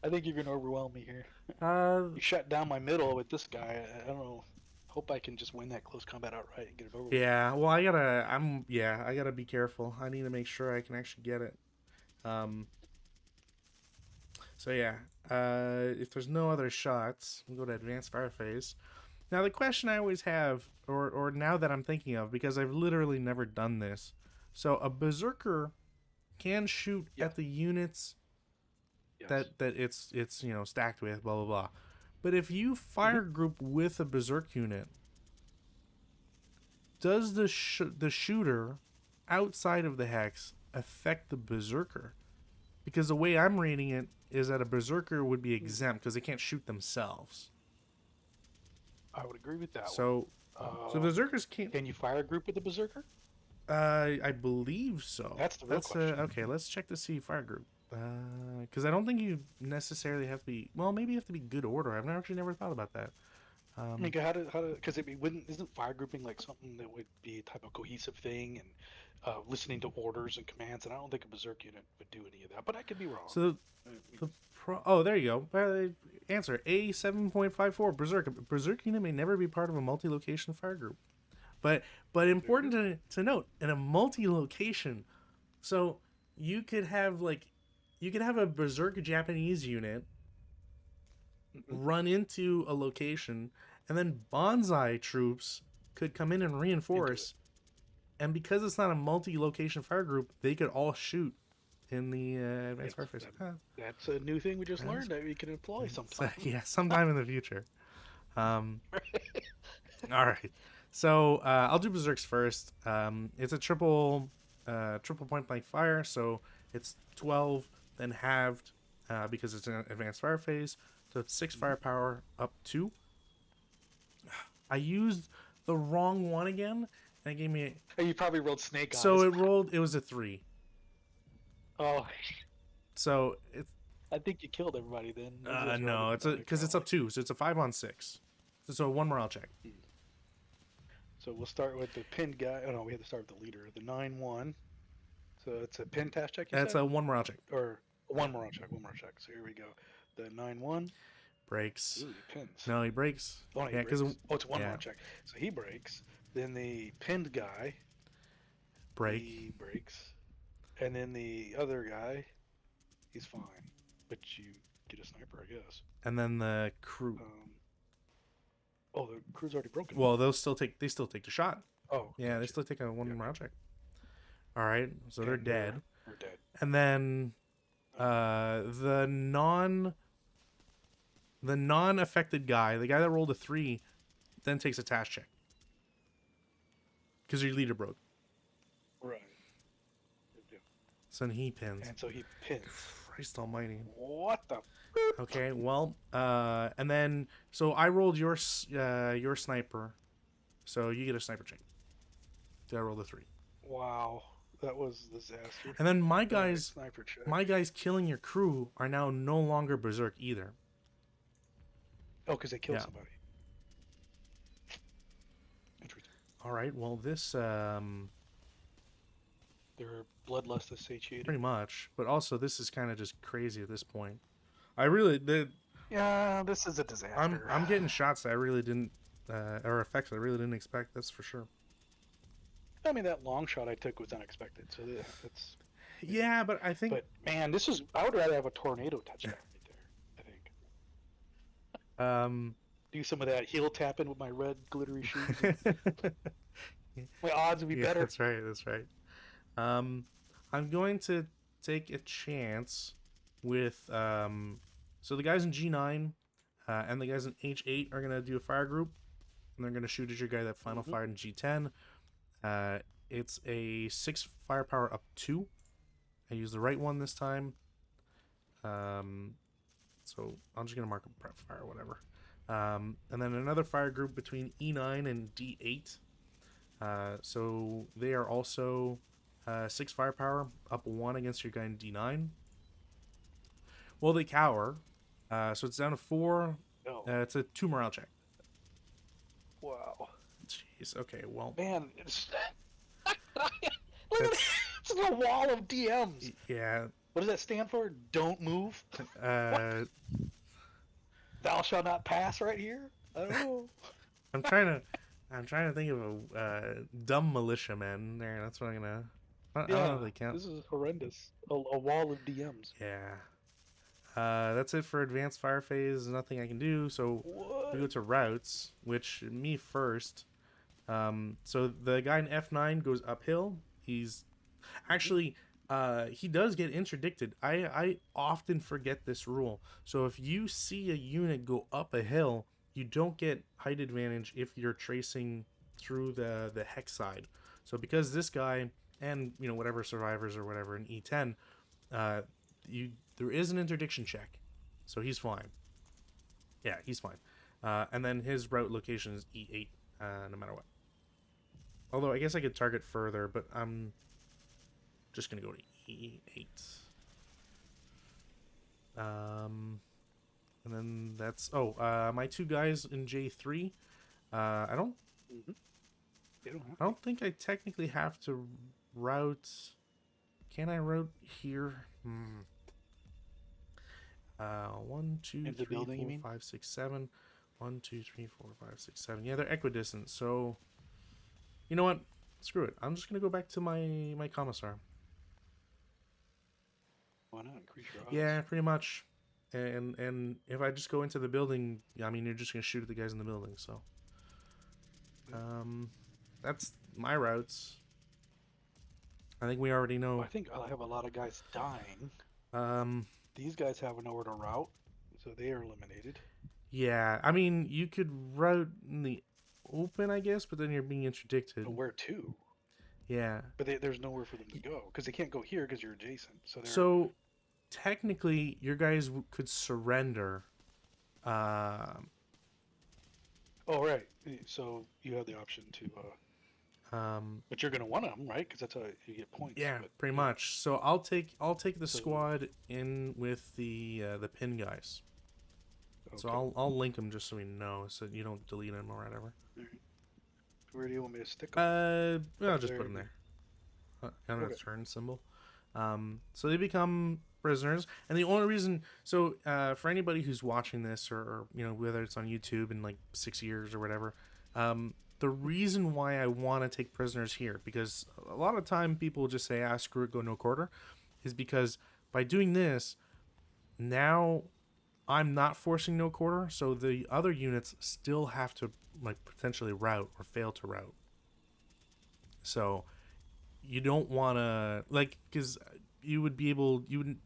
I think you're gonna overwhelm me here. uh, You shut down my middle with this guy. I don't know. Hope I can just win that close combat outright and get it over with. yeah. Well, I gotta be careful. I need to make sure I can actually get it. Um. So yeah. If there's no other shots, we'll go to advanced fire phase. Now the question I always have, or now that I'm thinking of, because I've literally never done this. So a berserker can shoot Yeah. at the units Yes. that it's stacked with, blah blah blah. But if you fire group with a berserk unit, does the shooter outside of the hex affect the berserker? Because the way I'm reading it is that a berserker would be exempt because they can't shoot themselves. I would agree with that So one. berserkers can't. Can you fire a group with a berserker? I believe so. That's the real question. Okay. Let's check to see fire group. Because I don't think you necessarily have to be. Well, maybe you have to be good order. I've actually never thought about that. I mean, how to? Because isn't fire grouping like something that would be a type of cohesive thing and listening to orders and commands? And I don't think a berserk unit would do any of that. But I could be wrong. So oh, there you go. Answer A 7.54 berserk. A berserk unit may never be part of a multi-location fire group. but important to note, in a multi-location, so you could have a berserk Japanese unit run into a location, and then bonsai troops could come in and Into it. reinforce. And because it's not a multi-location fire group, they could all shoot in the advanced Yes, firefighting. that's a new thing we just That's- learned that we can employ so, sometime. yeah, sometime in the future. All right. So I'll do berserks first. It's a triple point blank fire, so it's 12, then halved because it's an advanced fire phase. So it's 6 firepower up 2. I used the wrong one again, and it gave me. You probably rolled snake eyes. So it rolled. It was a 3. Oh, So it's I think you killed everybody then. no, it's because it's up 2, so it's a 5 on 6. So it's a 1 morale check. So we'll start with the pinned guy. Oh no, we have to start with the leader, the 9-1. So it's a pin task check. That's a 1 morale check. Or one more check. One more check. So here we go. The 9-1 breaks. Ooh, he pins. No, he breaks. Oh, yeah, because it's one more check. So he breaks. Then the pinned guy he breaks, and then the other guy, he's fine. But you get a sniper, I guess. And then the crew. Oh, the crew's already broken. Well, they still take the shot. Oh, yeah, they still take a 1 morale check. All right, so they're dead. We're dead. And then the non-affected guy, the guy that rolled a 3, then takes a task check because your leader broke. Right. So then he pins. And so he pins. Christ almighty. What the? Okay, well, and then so I rolled your sniper, so you get a sniper check. Did I roll the 3? Wow, that was a disaster. And then my guys killing your crew are now no longer berserk either. Oh, because they killed somebody. Interesting. All right, well this Their bloodlust is satiated. Pretty much, but also this is kind of just crazy at this point. I really did. Yeah, this is a disaster. I'm getting shots that I really didn't, or effects I really didn't expect. That's for sure. I mean, that long shot I took was unexpected, so yeah, that's. Yeah, but I think. But man, this is. I would rather have a tornado touchdown right there. I think. Do some of that heel tapping with my red glittery shoes. My odds would be better. That's right. That's right. I'm going to take a chance with so the guys in G9 and the guys in H8 are gonna do a fire group, and they're gonna shoot at your guy that final fired in G10. It's a 6 firepower up 2. I used the right one this time. So I'm just gonna mark a prep fire or whatever. And then another fire group between E9 and D8. So they are also 6 firepower up 1 against your guy in D9. Well, they cower, so it's down to 4. No. It's a 2 morale check. Wow. Jeez. Okay. Well. Man, it's look at it's a wall of DMs. Yeah. What does that stand for? Don't move. Thou shalt not pass right here. I don't know. I'm trying to think of a dumb militiaman there. That's what I'm gonna. I don't know if they count. This is horrendous. A wall of DMs. Yeah. That's it for advanced fire phase. Nothing I can do. So we go to routes, which me first. So the guy in F9 goes uphill. He's actually he does get interdicted. I often forget this rule. So if you see a unit go up a hill, you don't get height advantage if you're tracing through the hex side. So because this guy and whatever survivors or whatever in E10, there is an interdiction check, so he's fine. Yeah, he's fine. And then his route location is E8, no matter what. Although I guess I could target further, but I'm just gonna go to E8. And then that's my 2 guys in J3. I don't think I technically have to route. Can I route here? 1, 2, 3, 4, 5, 6, 7. 1, 2, 3, 4, 5, 6, 7. Yeah, they're equidistant, so You know what? Screw it. I'm just gonna go back to my commissar. Why not increase your odds? Yeah, pretty much. And if I just go into the building, I mean, you're just gonna shoot at the guys in the building. So, that's my routes. I think we already Well, know. I think I'll have a lot of guys dying. Um, These guys have nowhere to route, so they are eliminated. yeah, I mean, you could route in the open, I guess, but then you're being interdicted. But where to? Yeah. But there's nowhere for them to go because they can't go here because you're adjacent. So they're So technically, your guys could surrender. Um, oh right. So you have the option to, um, but you're gonna want them, right? Because that's how you get points. yeah, But pretty yeah. much. So I'll take the So squad in with the pin guys. So okay. I'll link them just so we know, so you don't delete them or whatever. All right. Where do you want me to stick them? I'll Up just put there. them there. On a Okay. turn symbol. So they become prisoners, and the only reason, so for anybody who's watching this, or whether it's on YouTube in like 6 years or whatever, the reason why I want to take prisoners here, because a lot of time people just say, "Ah, screw it, go no quarter," is because by doing this, now I'm not forcing no quarter, so the other units still have to like potentially route or fail to route. So you don't want to like, because you would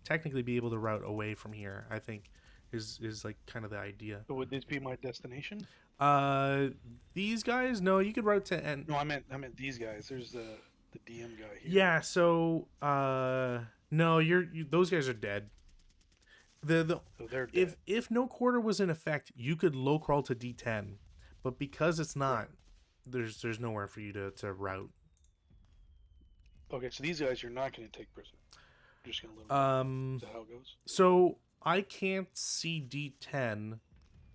technically be able to route away from here, I think, is like kind of the idea. So would this be my destination? uh these guys, no, you could route to end. No, I meant these guys. There's the DM guy here. Yeah, so no, those guys are dead. The So they're if dead. no quarter was in effect, you could low crawl to D10, but because it's Right. not, there's nowhere for you to route. Okay, so these guys you're not going to take prisoner. You're just going to eliminate. um Is that how it goes? so I can't see D10.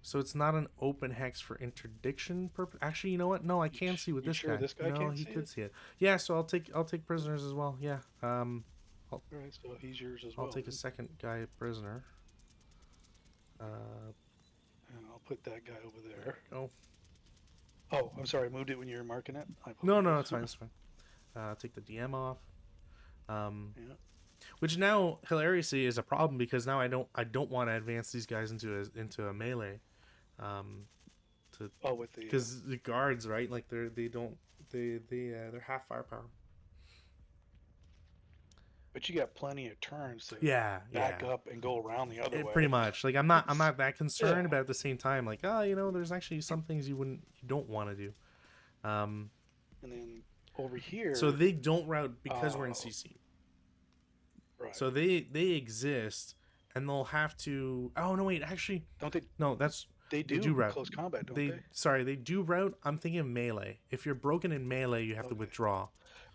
So it's not an open hex for interdiction purpose. Actually, you know what? No, I can see with You this sure guy. this guy No, can't he see could it? see it. Yeah, so I'll take prisoners as well. Yeah. I'll, All right, so he's yours as I'll well. take a Then. second guy prisoner. And I'll put that guy over there. Go. Oh, I'm sorry. I moved it when you were marking it. I No, apologize. it's fine. It's fine. Take the DM off. Um, Yeah. which now hilariously is a problem because now I don't want to advance these guys into a melee. Um, to Oh, with the. Because the guards, right? Like they're half firepower. But you got plenty of turns to Yeah, back yeah. up and go around the other Pretty way. much. Like I'm not that Yeah. concerned, but at the same time, like, there's actually some things you don't want to do. Um, And then over so here. they don't route because we're in Oh, CC. right. So they exist, and they'll have to. Oh no, wait, actually, Don't they? no, that's They they do do route. close combat, don't they? They do route. I'm thinking of melee. If you're broken in melee, you have to Okay. withdraw.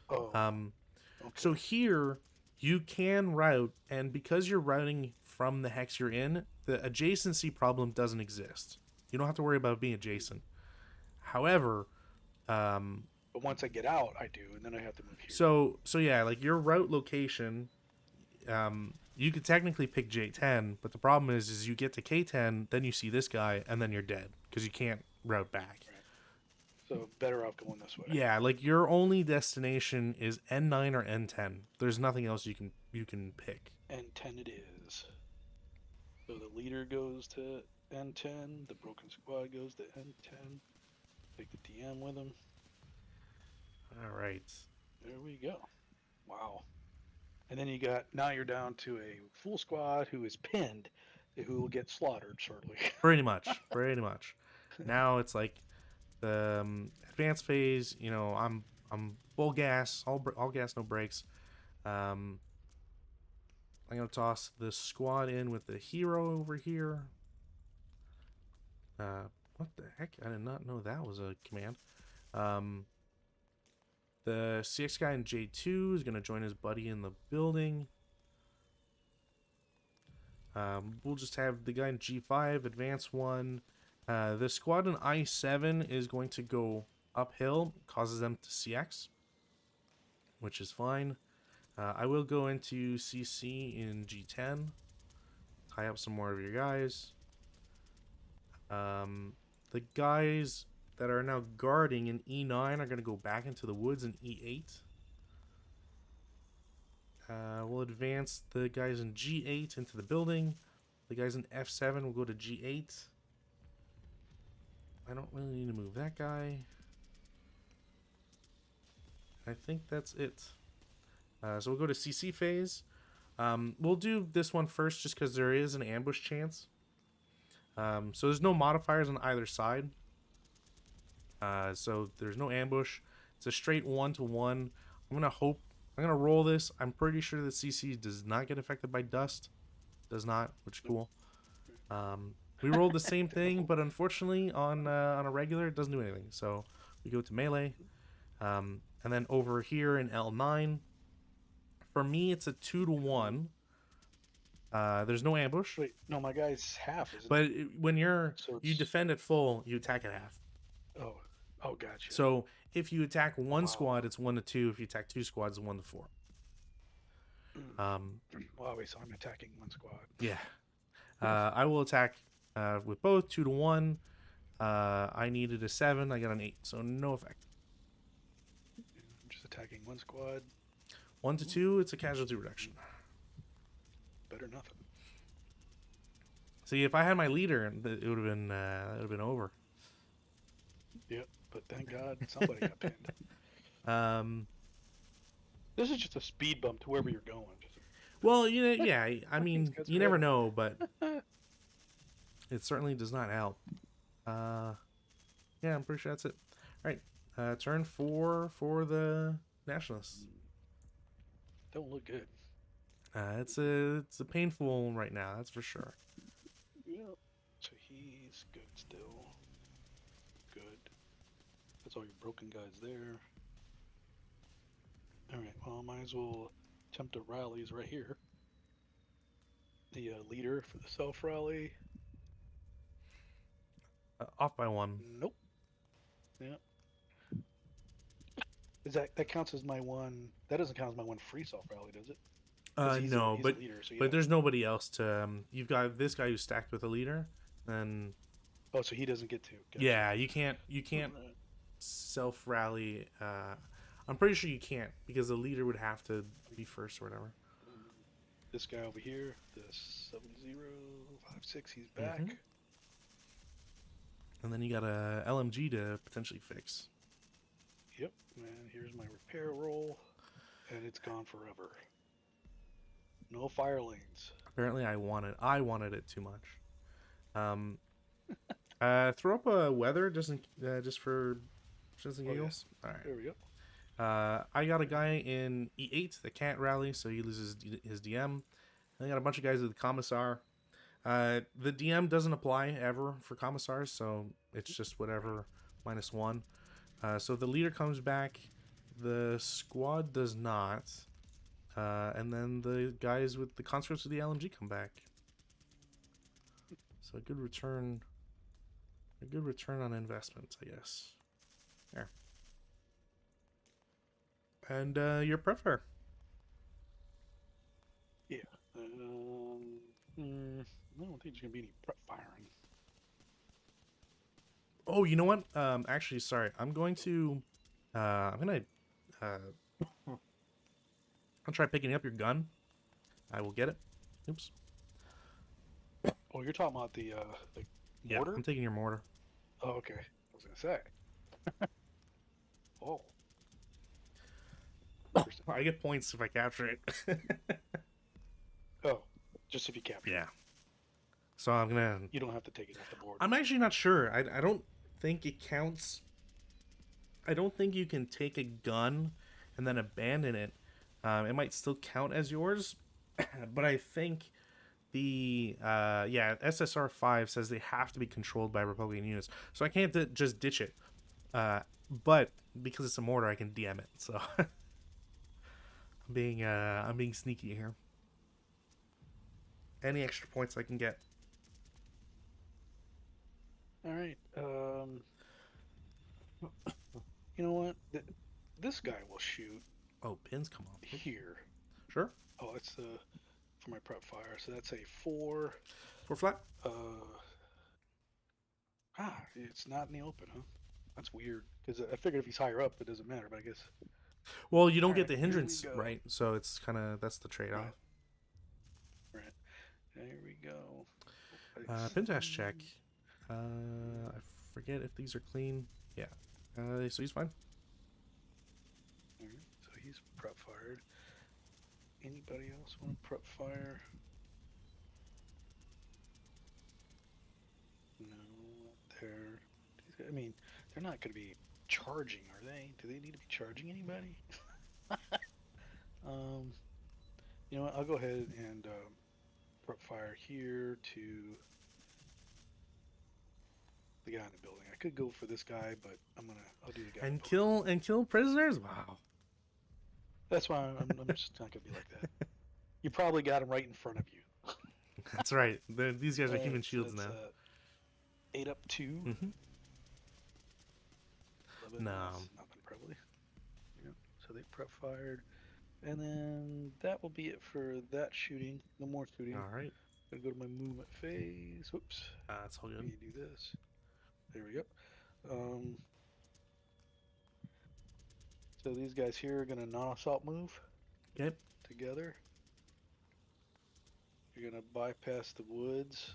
Oh, Um, okay. so here you can route, and because you're routing from the hex you're in, the adjacency problem doesn't exist. You don't have to worry about being adjacent. However, um, But once I get out, I do, and then I have to move here. so yeah, like your route location, you could technically pick J10, but the problem is you get to K10, then you see this guy, and then you're dead because you can't route back. Right. So better off going this way. Yeah, like your only destination is N9 or N10. There's nothing else you can pick. And 10 it is. So the leader goes to N10. The broken squad goes to N10. Take the DM with him. All right. There we go. Wow. And then now you're down to a full squad who is pinned, who will get slaughtered shortly. Pretty much. Pretty much. Now it's like the advanced phase. I'm full gas, all gas, no brakes. I'm gonna toss the squad in with the hero over here. What the heck? I did not know that was a command. The CX guy in J2 is gonna join his buddy in the building. We'll just have the guy in G5 advance one. The squad in I7 is going to go uphill, causes them to CX, which is fine. I will go into CC in G10, tie up some more of your guys. The guys that are now guarding in E9 are going to go back into the woods in E8. We'll advance the guys in G8 into the building. The guys in F7 will go to G8. I don't really need to move that guy. I think that's it. So we'll go to CC phase. We'll do this one first just because there is an ambush chance. So there's no modifiers on either side. So there's no ambush. It's a straight 1-to-1. I'm gonna roll this. I'm pretty sure that CC does not get affected by dust. Does not, which is cool. We rolled the same thing, but unfortunately on a regular it doesn't do anything. So we go to melee. And then over here in L9, for me it's a 2-to-1. There's no ambush. Wait, no, my guy's half, isn't But it? when you So it's... defend at full, you attack at half. Oh, gotcha. So if you attack one Wow. squad, it's 1-to-2. If you attack two squads, it's 1-to-4. Wow, wait, so I'm attacking one squad. Yeah. I will attack with both 2-to-1. I needed a 7. I got an 8, so no effect. I'm just attacking one squad. 1-to-2, it's a casualty reduction. Better nothing. See, if I had my leader, it would have been over. Yep, but thank God somebody got pinned. This is just a speed bump to wherever you're going. Well, yeah. I mean, you never know, but it certainly does not help. Yeah, I'm pretty sure that's it. All right, turn 4 for the Nationalists. Don't look good. It's a painful one right now, that's for sure. Yep. So he's good still. Good. That's all your broken guys there. Alright, well, I might as well attempt to rallies right here. The leader for the self-rally. Off by 1. Nope. Yeah. That counts as my one... That doesn't count as my one free self-rally, does it? No, he's a leader, so but there's nobody else to... you've got this guy who's stacked with a leader, and... Oh, so he doesn't get to. Gotcha. Yeah, you can't self-rally... I'm pretty sure you can't, because the leader would have to be first or whatever. This guy over here, the 7056, he's back. Mm-hmm. And then you got a LMG to potentially fix. Yep, and here's my repair roll, and it's gone forever. No fire lanes. Apparently I wanted it too much. Throw up a weather just for shits and giggles. Yeah. All right. There we go. I got a guy in E8 that can't rally, so he loses his DM. I got a bunch of guys with the Commissar. The DM doesn't apply ever for Commissars, so it's just whatever, -1. So the leader comes back, the squad does not, and then the guys with the conscripts of the LMG come back. So a good return on investment, I guess. There. And your prep fire. Yeah. I don't think there's gonna be any prep firing. Oh, you know what? Actually, sorry. I'm gonna I'll try picking up your gun. I will get it. Oops. Oh, you're talking about the Yeah, mortar? I'm taking your mortar. Oh, okay. I was gonna say. Oh. I get points if I capture it. Oh, just if you capture. Yeah. So I'm gonna. You don't have to take it off the board. I'm actually not sure. I don't think it counts. I don't think you can take a gun and then abandon it. It might still count as yours, but I think the SSR 5 says they have to be controlled by Republican units, so I can't just ditch it. But because it's a mortar, I can DM it. So I'm being sneaky here. Any extra points I can get. All right. You know what? This guy will shoot. Oh, pins come off. Here. Sure. Oh, it's for my prep fire. So that's a 4. 4 flat. It's not in the open, huh? That's weird because I figured if he's higher up, it doesn't matter. But I guess. Well, you don't All get right, the here we hindrance, go. right? So it's kind of that's the Right, trade-off. right. There we go. Pin test check. I forget if these are clean. Yeah. So he's fine. All right, so he's prep fired. Anybody else want to prep fire? No, they're. I mean, they're not going to be charging, are they? Do they need to be charging anybody? um, you know what? I'll go ahead and prep fire here to the guy in the building. I could go for this guy, but I'll do the guy in the building. And kill prisoners. Wow. That's why I'm just not gonna be like that. You probably got him right in front of you. That's right. These guys All are right, human so shields it's now. 8 up 2. Mm-hmm. 11 No. is nothing probably. Yeah. So they prep fired, and then that will be it for that shooting. No more shooting. All right. Gonna go to my movement phase. Whoops. That's all Let good. me do this. There we go. Um, so these guys here are gonna non-assault move Okay. together. You're gonna bypass the woods,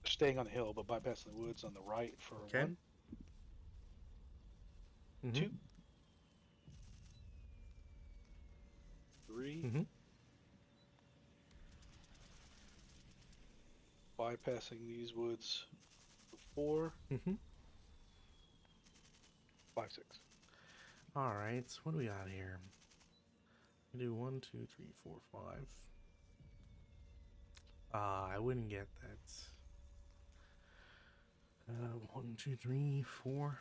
staying on the hill, but bypassing the woods on the right for Okay. 1, Mm-hmm. 2, 3. Mm-hmm. Bypassing these woods for 4, Mm-hmm. 5, 6. All right. What do we got here? We do 1, 2, 3, 4, 5. I wouldn't get that. 1, 2, 3, 4.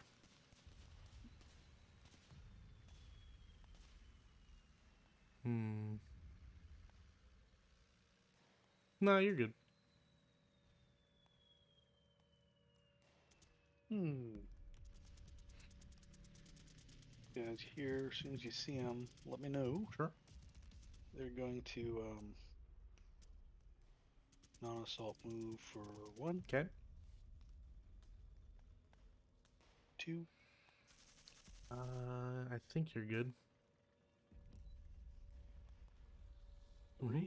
Hmm. No, you're good. Guys here, as soon as you see them, let me know. Sure. They're going to non-assault move for 1, Okay. 2, I think you're good. 3. Mm-hmm.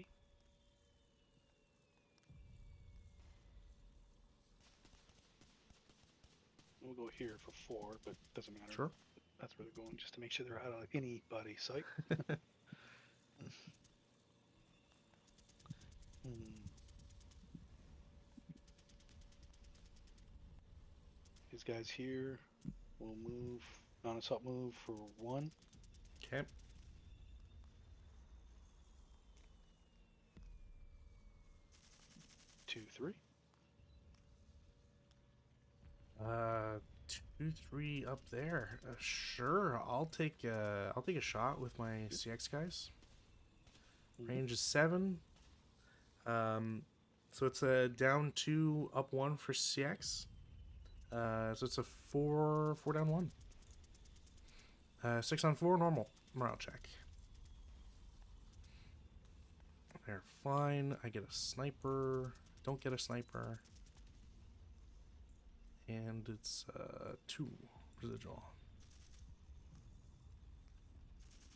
We'll go here for 4, but doesn't matter. Sure. That's where they're going, just to make sure they're out of anybody's sight. These guys here will move, non-assault move for 1, Okay. 2, 3. Uh, 2, 3 up there. Sure. I'll take a shot with my CX guys. Range is 7. So it's a down 2, up 1 for CX. So it's a 4 down 1. 6 on 4 normal morale check. They're fine. I get a sniper. Don't get a sniper. And it's 2 residual.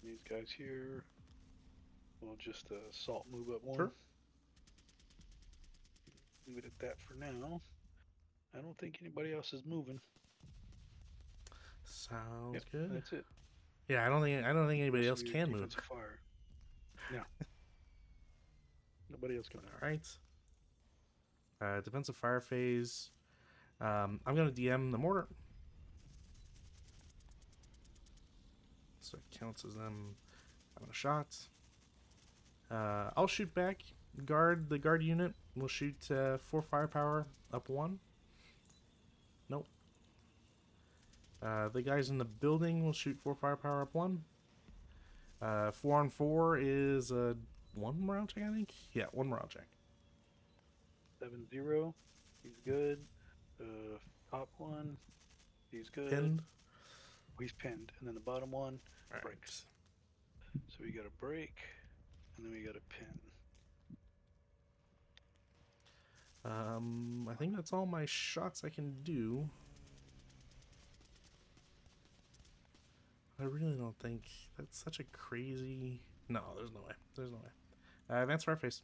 These guys here will just assault move up 1. Sure. Leave it at that for now. I don't think anybody else is moving. Sounds good. That's it. Yeah, I don't think anybody else can move. Fire. No. Nobody else can move. All right. Defensive fire phase. I'm gonna DM the mortar, so it counts as them having a shot. I'll shoot back. The guard unit will shoot 4 firepower up 1. Nope. The guys in the building will shoot 4 firepower up 1. 4 on 4 is a 1 morale check, I think. Yeah, 1 morale check. 7-0. He's good. Top one. He's good. Pinned. He's pinned. And then the bottom one All breaks. Right. So we got a break, and then we got a pin. I think that's all my shots I can do. I really don't think that's such a crazy. No, there's no way. There's no way. Advance fire face.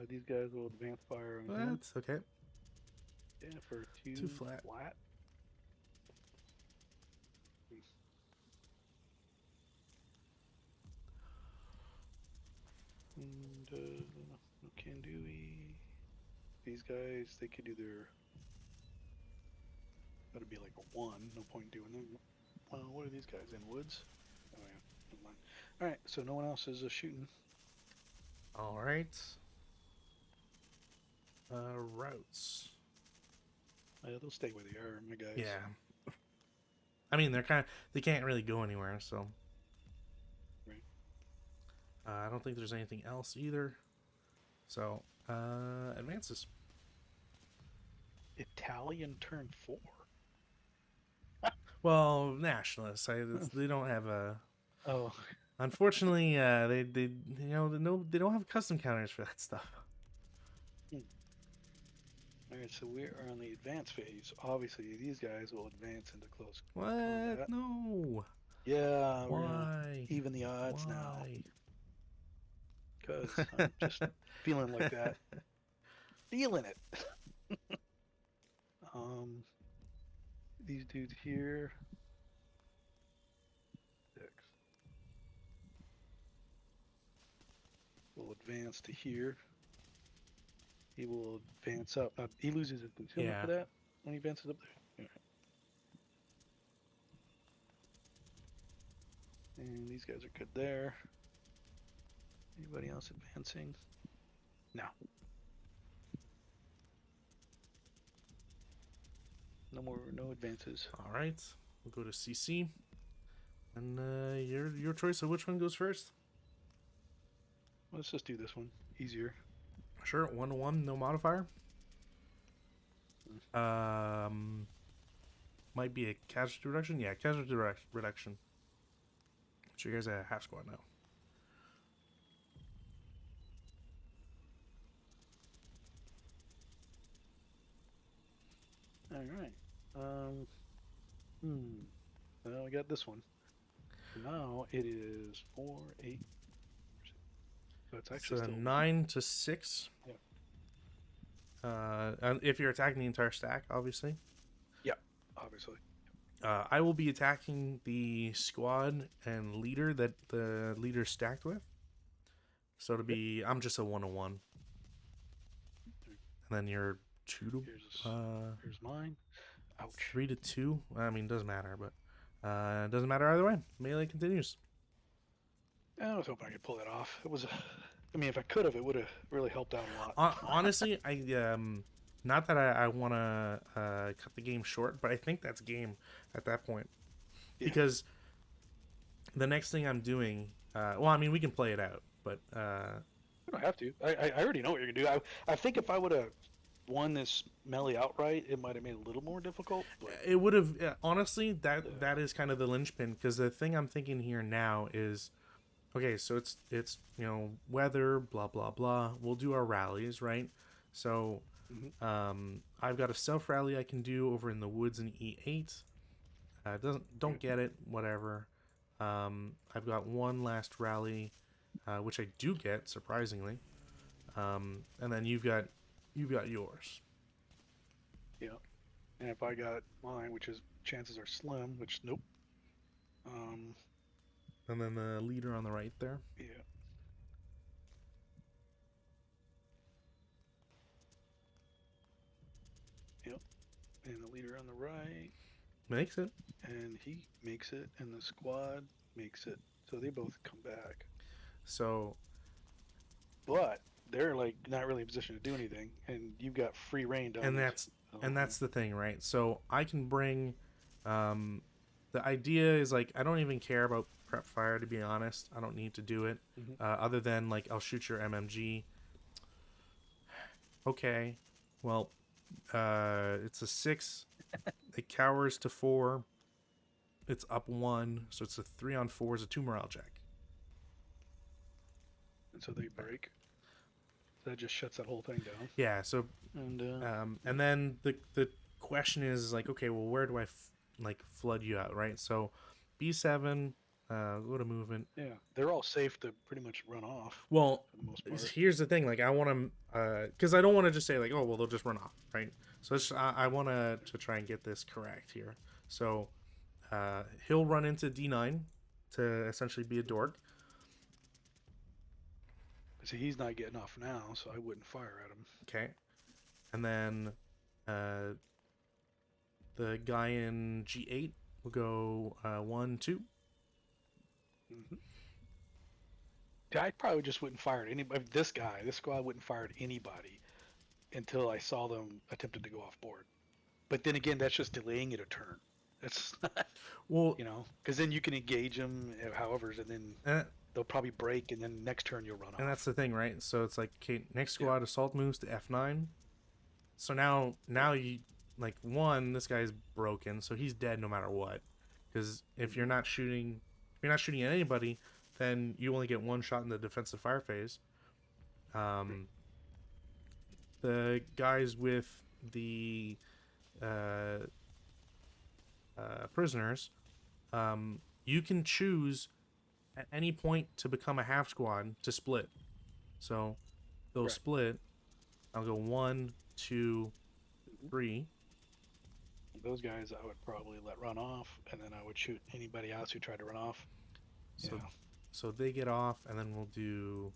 These guys will advance fire on him. That's okay. Yeah, for Too two flat. flat. And no can do we. These guys, they could do their. That'd be like a 1. No point doing that. What are these guys in woods? Oh yeah, never mind. All right, so no one else is shooting. All right. Routes. They'll stay where they are, my guys. Yeah. I mean, they can't really go anywhere, so. Right. I don't think there's anything else either. So, advances. Italian turn 4. Well, nationalists. They don't have a. Oh. Unfortunately, they don't have custom counters for that stuff. All right, so we are on the advance phase. Obviously, these guys will advance into close What? combat. No. Yeah, we're gonna Why? even the odds now. Why? Because I'm just feeling like that. Feeling it. These dudes here. 6. Will advance to here. He will advance up. He loses his concealment Yeah. for that when he advances up there. Right. And these guys are good there. Anybody else advancing? No. No advances. All right. We'll go to CC. And your choice of which one goes first. Let's just do this one. Easier. Sure. 1-1, no modifier. Might be a casualty reduction. Yeah, casualty reduction. So you guys are half squad now. All right. Well, we got this one. Now it is 4, 8. So it's actually So still 9 to 6. Yeah. And if you're attacking the entire stack, obviously. Yeah, obviously. I will be attacking the squad and leader that the leader's stacked with. So it'll be I'm just a 1-1. And then you're 2 to Here's mine. Ouch. 3 to 2. I mean, doesn't matter, but it doesn't matter either way. Melee continues. I was hoping I could pull that off. It was, I mean, if I could have, it would have really helped out a lot. Honestly, not that I want to cut the game short, but I think that's game at that point. Yeah. Because the next thing I'm doing, well, I mean, we can play it out, but we don't have to. I already know what you're gonna do. I think if I would have won this melee outright, it might have made it a little more difficult. But... It would have honestly. That is kind of the linchpin, because the thing I'm thinking here now is, okay, so it's weather, blah blah blah. We'll do our rallies, right? So, I've got a self rally I can do over in the woods in E8. Don't get it, whatever. I've got one last rally, which I do get surprisingly, and then you've got yours. Yeah, and if I got mine, which is chances are slim, which nope. And then the leader on the right there. Yeah. Yep. And the leader on the right makes it. And he makes it, and the squad makes it. So they both come back. So, but they're like not really in a position to do anything, and you've got free reign down. And that's the thing, right? So I can bring. The idea is like I don't even care about prep fire, to be honest. I don't need to do it, other than like I'll shoot your MMG. Okay, well, it's a 6. It cowers to 4. It's up 1, so it's a 3-on-4 is a 2 morale check. And so they break. That just shuts that whole thing down. Yeah. So And and then the question is like, okay, well, where do I like flood you out, right? So B7, go to movement. yeah, they're all safe to pretty much run off Well, for the most part. here's the thing. Like, I want to, because I don't want to just say like, oh, well, they'll just run off, right? So I want to try and get this correct here. So he'll run into D9 to essentially be a dork. See, he's not getting off now, so I wouldn't fire at him. Okay, and then uh, the guy in G8 will go 1, 2. Hmm. I probably just wouldn't fire at anybody. This guy, this squad wouldn't fire at anybody until I saw them attempted to go off board. But then again, that's just delaying it a turn. That's not, Well, because then you can engage them, however, and then and, they'll probably break, and then next turn you'll run and that's off. the thing, right? So it's like, okay, next Yeah. squad assault moves to F9. So now Right. you like one, this guy's broken, so he's dead no matter what. Because if Hmm. you're not shooting at anybody, then you only get one shot in the defensive fire phase. Right. Um, the guys with the uh, prisoners, you can choose at any point to become a half squad to split. So they'll Right. split. I'll go 1, 2, Hmm. 3. Those guys I would probably let run off, and then I would shoot anybody else who tried to run off. So Yeah. so they get off, and then we'll do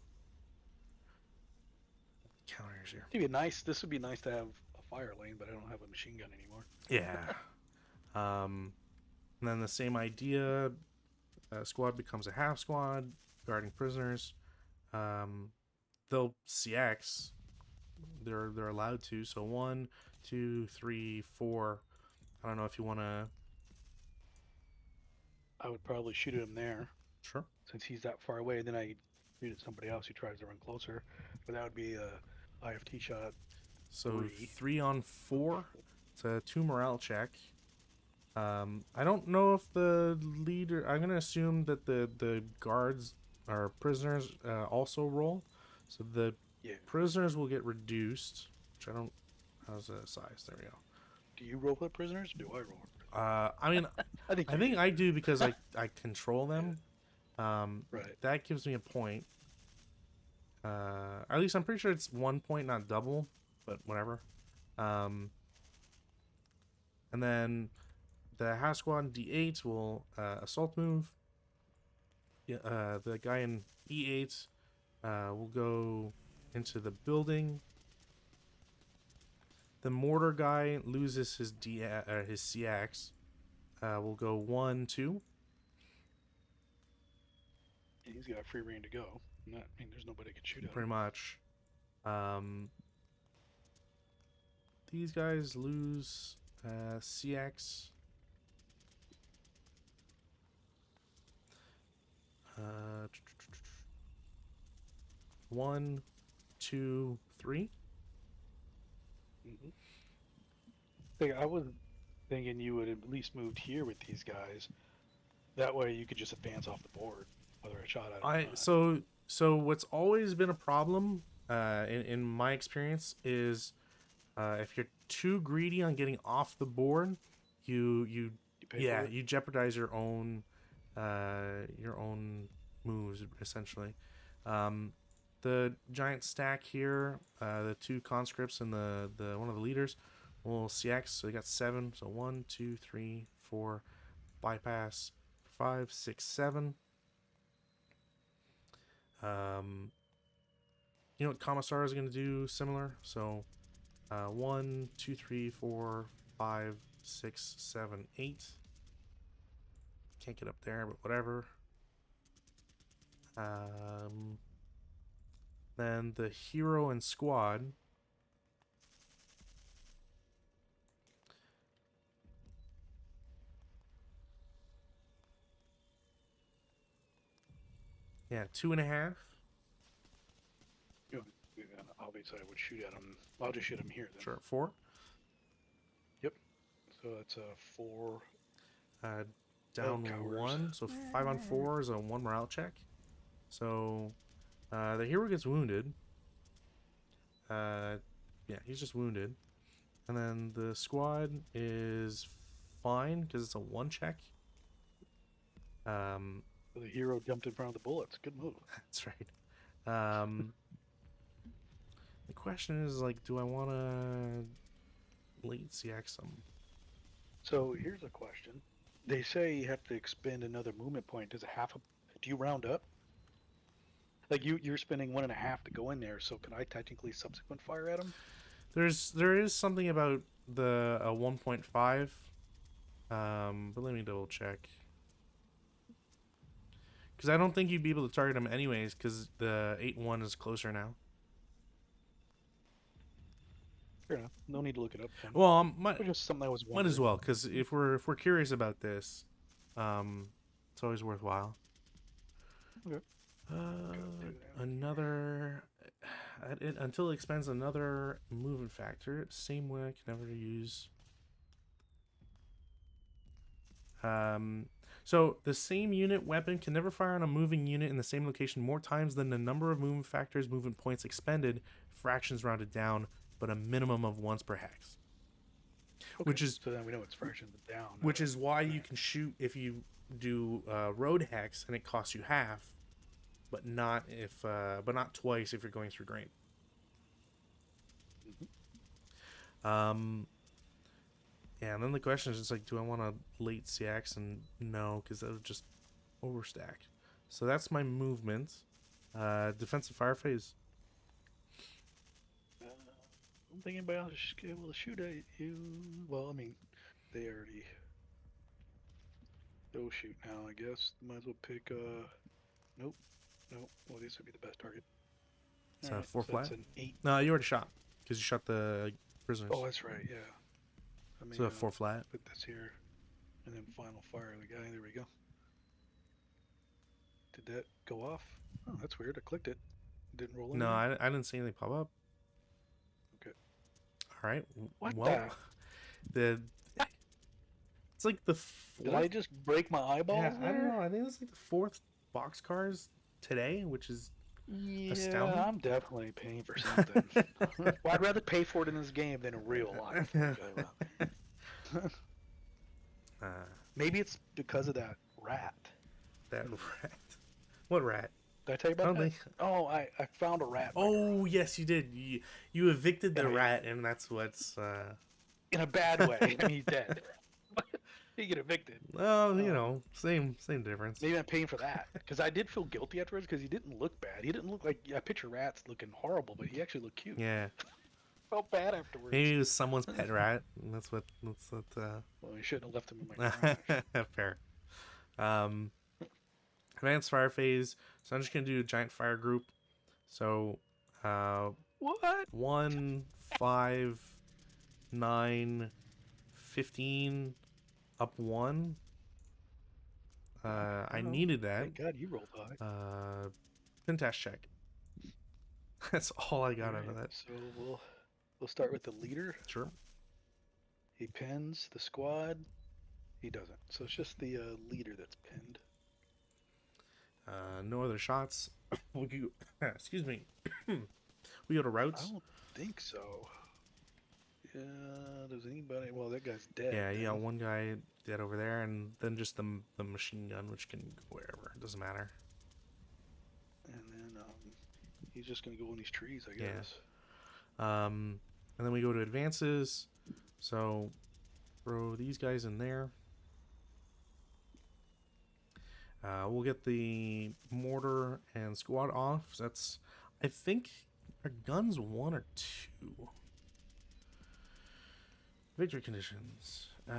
counters here. This would be nice to have a fire lane, but I don't have a machine gun anymore. Yeah. And then the same idea. Squad becomes a half squad, guarding prisoners. They'll CX. They're allowed to. So 1, 2, 3, 4. I don't know if you want to. I would probably shoot at him there Sure. since he's that far away. Then I shoot at somebody else who tries to run closer. But that would be a IFT shot So 3. 3 on 4. It's a 2 morale check. I don't know if the leader. I'm gonna assume that the guards or prisoners also roll, so the Yeah. prisoners will get reduced. Which I don't. How's the size? There we go. Do you roll for the prisoners? Or do I roll? I mean, I think I you think do. I do because I control them. Right. That gives me a point. At least I'm pretty sure it's 1 point, not double, but whatever. Um, and then the half squad D8 will assault move. Yeah, the guy in E8 will go into the building. The mortar guy loses his CX. Will go 1, 2. And he's got free reign to go. Not, I mean, there's nobody can shoot at Pretty him. much. Um, these guys lose CX. Uh, 1, 2, 3. Hmm. I was thinking you would at least moved here with these guys. That way you could just advance off the board, whether I shot at him or I not. so what's always been a problem in my experience is if you're too greedy on getting off the board, you You pay yeah for it. you jeopardize your own moves essentially. Um, the giant stack here, the 2 conscripts and the one of the leaders will CX. So they got 7. So 1, 2, 3, 4, bypass 5, 6, 7. Um, you know what Commissar is going to do similar. So 1, 2, 3, 4, 5, 6, 7, 8. Can't get up there, but whatever. Um, then the hero and squad. Yeah, 2.5. You know, obviously, I would shoot at him. I'll just shoot him here then. Sure, 4. Yep. So that's a 4. Uh, Oh, down cowards. 1. So 5 on 4 is a 1 morale check. So the hero gets wounded. Yeah, he's just wounded. And then the squad is fine because it's a one check. Um, The hero jumped in front of the bullets. Good move. that's right. Um, the question is like, do I want to late CX them? So here's a question. They say you have to expend another movement point. Does it have a? Do you round up? Like you're spending 1.5 to go in there. So can I technically subsequent fire at them? There is something about the 1.5. But let me double check. Because I don't think you'd be able to target him anyways, because the 8-1 is closer now. Fair enough. No need to look it up then. Well, But just something I was might as wondering. well, because if we're curious about this, it's always worthwhile. Okay. Another until it expends another movement factor. Same way I can never use. So the same unit weapon can never fire on a moving unit in the same location more times than the number of movement factors, movement points expended, fractions rounded down, but a minimum of once per hex. Okay. Which is so then we know it's fractions down. which is why you can shoot if you do road hex and it costs you half, but not twice if you're going through grain. Yeah, and then the question is just like, do I want to late CX? And no, because that would just overstack. So that's my movement. Defensive fire phase. I don't think anybody else is able to shoot at you. Well, I mean, they already. They'll shoot now, I guess. Might as well pick. Nope. Nope. Well, this would be the best target. It's All right. four So that's flat. an 8. No, you already shot because you shot the prisoners. Oh, that's right. Yeah. I mean, So 4 flat. put this here, and then final fire the guy. There we go. Did that go off? Oh, that's weird. I clicked it. Didn't roll No, anything. I didn't see anything pop up. Okay. All right. What Well, the it's like the Did fourth. I just break my eyeballs Yeah, there? I don't know. I think it's like the fourth boxcars today, which is Yeah, astounding. I'm definitely paying for something. Well, I'd rather pay for it in this game than in real life. Maybe it's because of that rat. That rat. What rat? Did I tell you I about don't that? think. Oh, I found a rat. Oh yes, you did. You evicted the Yeah, rat, and that's what's. in a bad way. I mean, he's dead. He get evicted. Well, you know, same difference. Maybe I'm paying for that because I did feel guilty afterwards because he didn't look bad. He didn't look like I picture rats looking horrible, but he actually looked cute. Yeah. Felt bad afterwards. Maybe it was someone's pet rat. And that's what. Well, we shouldn't have left him in my trash. Fair. Um, advanced fire phase. So I'm just gonna do a giant fire group. So, What? 1, 5, 9, 15, up 1. I needed that. Thank God you rolled high. Pin check. That's all I got out of that. So we'll start with the leader. Sure. He pins the squad. He doesn't. So it's just the leader that's pinned. No other shots. Excuse me. We go to I routes. don't think so. Yeah, does anybody? Well, that guy's dead. Yeah, you got then. one guy dead over there, and then just the machine gun, which can go wherever. It doesn't matter. And then he's just gonna go in these trees, I Yeah. guess. And then we go to advances. So throw these guys in there. We'll get the mortar and squad off. So that's, I think, our guns 1 or 2. Victory conditions. A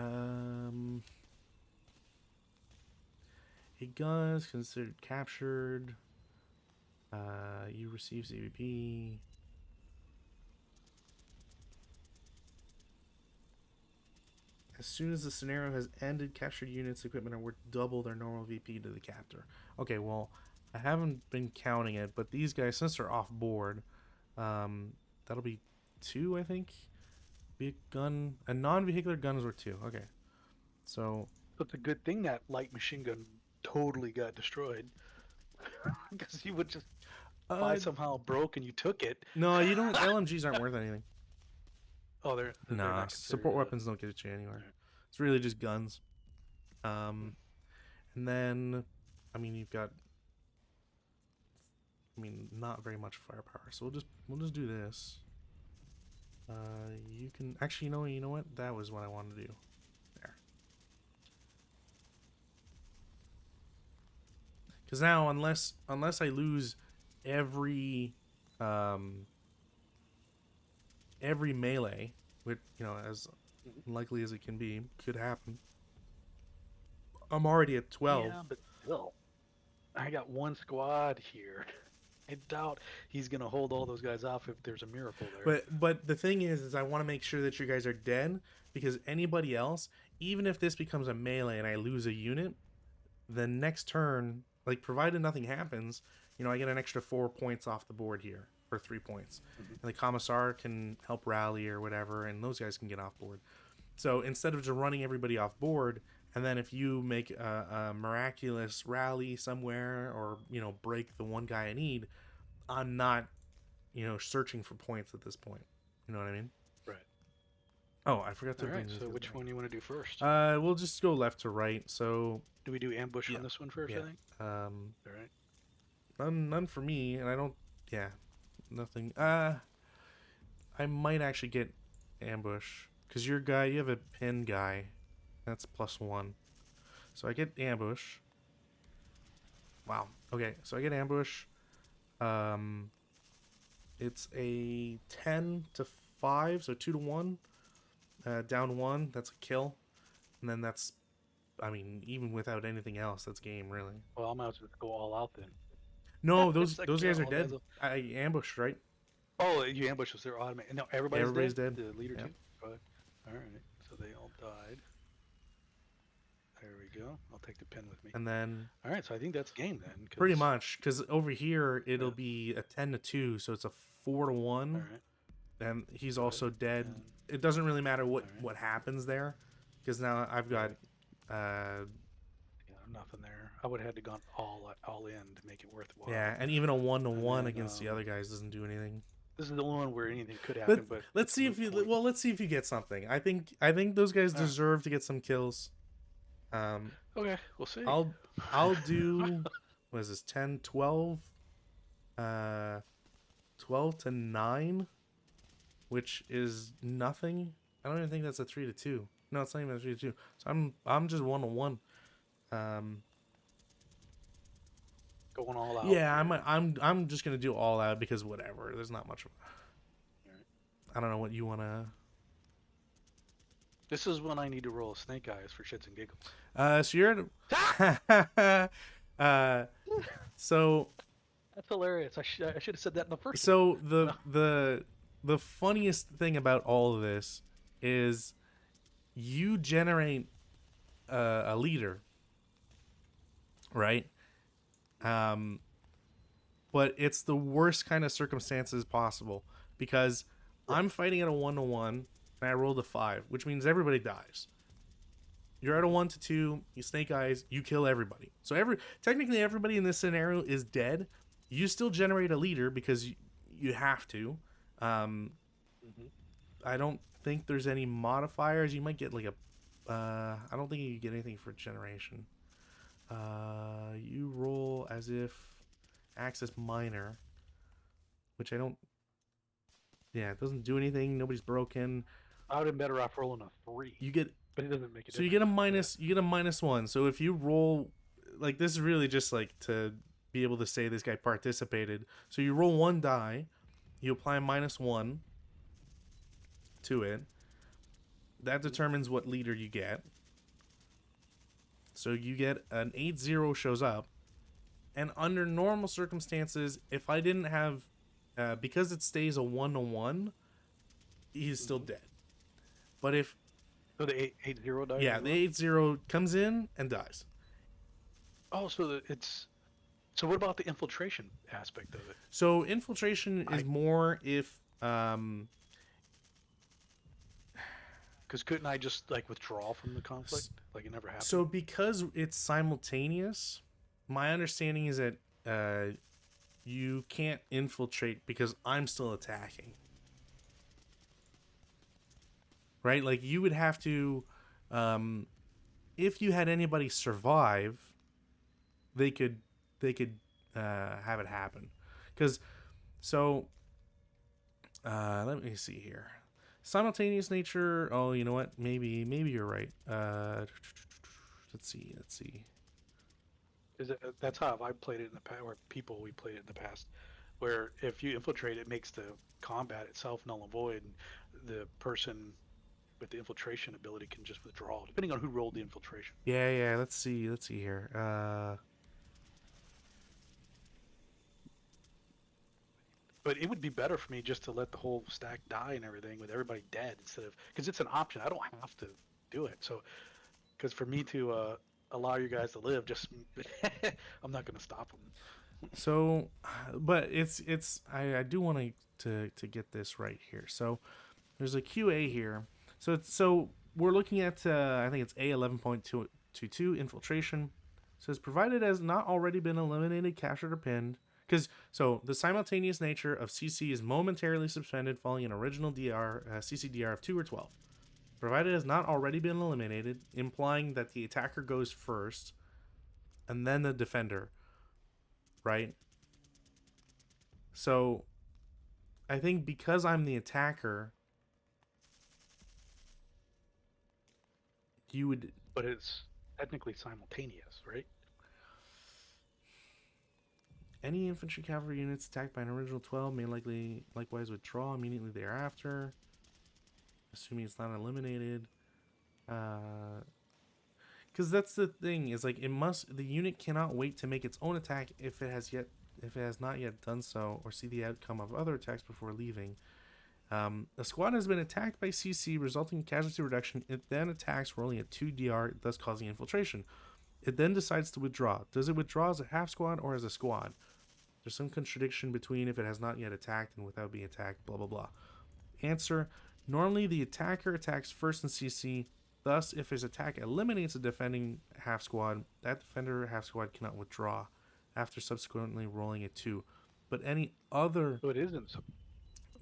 gun is considered captured. You receive CVP. As soon as the scenario has ended, captured units' equipment are worth double their normal VP to the captor. Okay, well, I haven't been counting it, but these guys, since they're off board, that'll be 2, I think. Be a gun, a non-vehicular gun is worth 2. Okay, so But the good thing that light machine gun totally got destroyed because he would just. If I Uh, somehow broke and you took it, no, you don't. LMGs aren't worth anything. oh, they're Nah, not considered. support weapons don't get you anywhere. Alright. It's really just guns. And then, I mean, you've got, I mean, not very much firepower. So we'll just do this. You can actually, you know what? That was what I wanted to do. There. Because now, unless I lose every um, every melee, which as Mhm. likely as it can be, could happen. I'm already at 12. Yeah, but still, I got one squad here. I doubt he's gonna hold all those guys off if there's a miracle there. But the thing is I want to make sure that you guys are dead, because anybody else, even if this becomes a melee and I lose a unit, the next turn, like provided nothing happens, I get an extra 4 points off the board here, or 3 points, Mhm. and the commissar can help rally or whatever, and those guys can get off board. So instead of just running everybody off board, and then if you make a miraculous rally somewhere, or break the one guy I need, I'm not searching for points at this point. You know what I mean? Right. Oh, I forgot to All bring right. these So guys which back. one do you want to do first? We'll just go left to right. So Do we do ambush yeah, on this one first? yeah. I think. Um, All right. none for me, and I don't. Yeah, nothing. I might actually get ambush, because your guy, you have a pin guy, that's +1. So I get ambush. Wow. Okay, so I get ambush. Um, it's a 10-5, so 2-1. Down 1, that's a kill, and then that's, I mean, even without anything else, that's game, really. Well, I might as well go all out then. No, those It's a those guys are kill. dead. I ambushed, right? Oh, you ambushed us. They're automatic. No, Yeah, everybody's everybody's dead. dead. The leader Yeah. too. Good. All right. So they all died. There we go. I'll take the pin with me. And then All right. So I think that's game then. pretty Cause much, because over here it'll yeah. be a 10-2, so it's a 4-1, All right. and he's Good. also dead. And It doesn't really matter all what right. happens there, because now I've got Right. uh Yeah, nothing there. I would have had to gone all in to make it worthwhile. yeah, and even a And 1-1 then against the other guys doesn't do anything. this is the only one where anything could Let happen, but let's it's a see if moot you point. let's see if you get something. I think those guys All right. deserve to get some kills. Um, Okay, we'll see. I'll do, what is this, 10, 12, 12-9, which is nothing. I don't even think that's a 3-2. No, it's not even a 3-2. So I'm just 1-1. Um, Going all out. yeah, here. I'm just gonna do all out, because whatever. There's not much. All right. I don't know what you wanna. This is when I need to roll snake eyes for shits and giggles. So you're at. So That's hilarious. I should have said that in the first so one. the funniest thing about all of this is you generate a leader, right? But it's the worst kind of circumstances possible, because Right. I'm fighting at a 1-1 and I rolled a 5, which means everybody dies. You're at a 1-2, you snake eyes, you kill everybody. So technically everybody in this scenario is dead. You still generate a leader because you have to. Mm-hmm. I don't think there's any modifiers. You might get like a. I don't think you get anything for generation. You roll as if access minor, which I don't. Yeah, it doesn't do anything. Nobody's broken. I would have been better off rolling a 3, You get but it doesn't make a so you difference. get a minus. You get a -1. So if you roll, like, this is really just like to be able to say this guy participated. So you roll 1 die, you apply a -1 to it. That determines what leader you get. So you get an 8-0 shows up, and under normal circumstances, if I didn't have, because it stays a 1-1, he's still dead. But if So the 8-0 dies. yeah, as the well? 8-0 comes in and dies. Oh, so it's. So what about the infiltration aspect of it? So infiltration is more if Because couldn't I just like withdraw from the conflict? Like it never happened. so because it's simultaneous, my understanding is that you can't infiltrate because I'm still attacking. Right? Like you would have to, um, if you had anybody survive, they could have it happen. Because so let me see here. Simultaneous nature. Oh, you know what? Maybe you're right. Let's see. Let's see. Is it, that's how I played it in the past, or people we played it in the past, where if you infiltrate, it makes the combat itself null and void, and the person with the infiltration ability can just withdraw, depending on who rolled the infiltration. Yeah. Let's see. Let's see here. But it would be better for me just to let the whole stack die and everything with everybody dead instead of, because it's an option. I don't have to do it. So because for me to allow you guys to live, just I'm not going to stop them. So, but it's I do want to get this right here. So there's a QA here. So we're looking at I think it's A11.22 infiltration. It says provided has not already been eliminated, captured, or pinned. Because so the simultaneous nature of CC is momentarily suspended following an original CCDR of 2 or 12. Provided it has not already been eliminated, implying that the attacker goes first and then the defender, right? So I think because I'm the attacker, you would But it's technically simultaneous, right? any infantry cavalry units attacked by an original 12 may likewise withdraw immediately thereafter, assuming it's not eliminated. Because that's the thing is like the unit cannot wait to make its own attack if it has not yet done so or see the outcome of other attacks before leaving. A squad has been attacked by CC, resulting in casualty reduction. It then attacks, rolling at 2 DR, thus causing infiltration. It then decides to withdraw. Does it withdraw as a half squad or as a squad? There's some contradiction between if it has not yet attacked and without being attacked, blah blah blah. Answer: normally the attacker attacks first in CC. Thus, if his attack eliminates a defending half squad, that defender half squad cannot withdraw after subsequently rolling a 2. But any other So it isn't.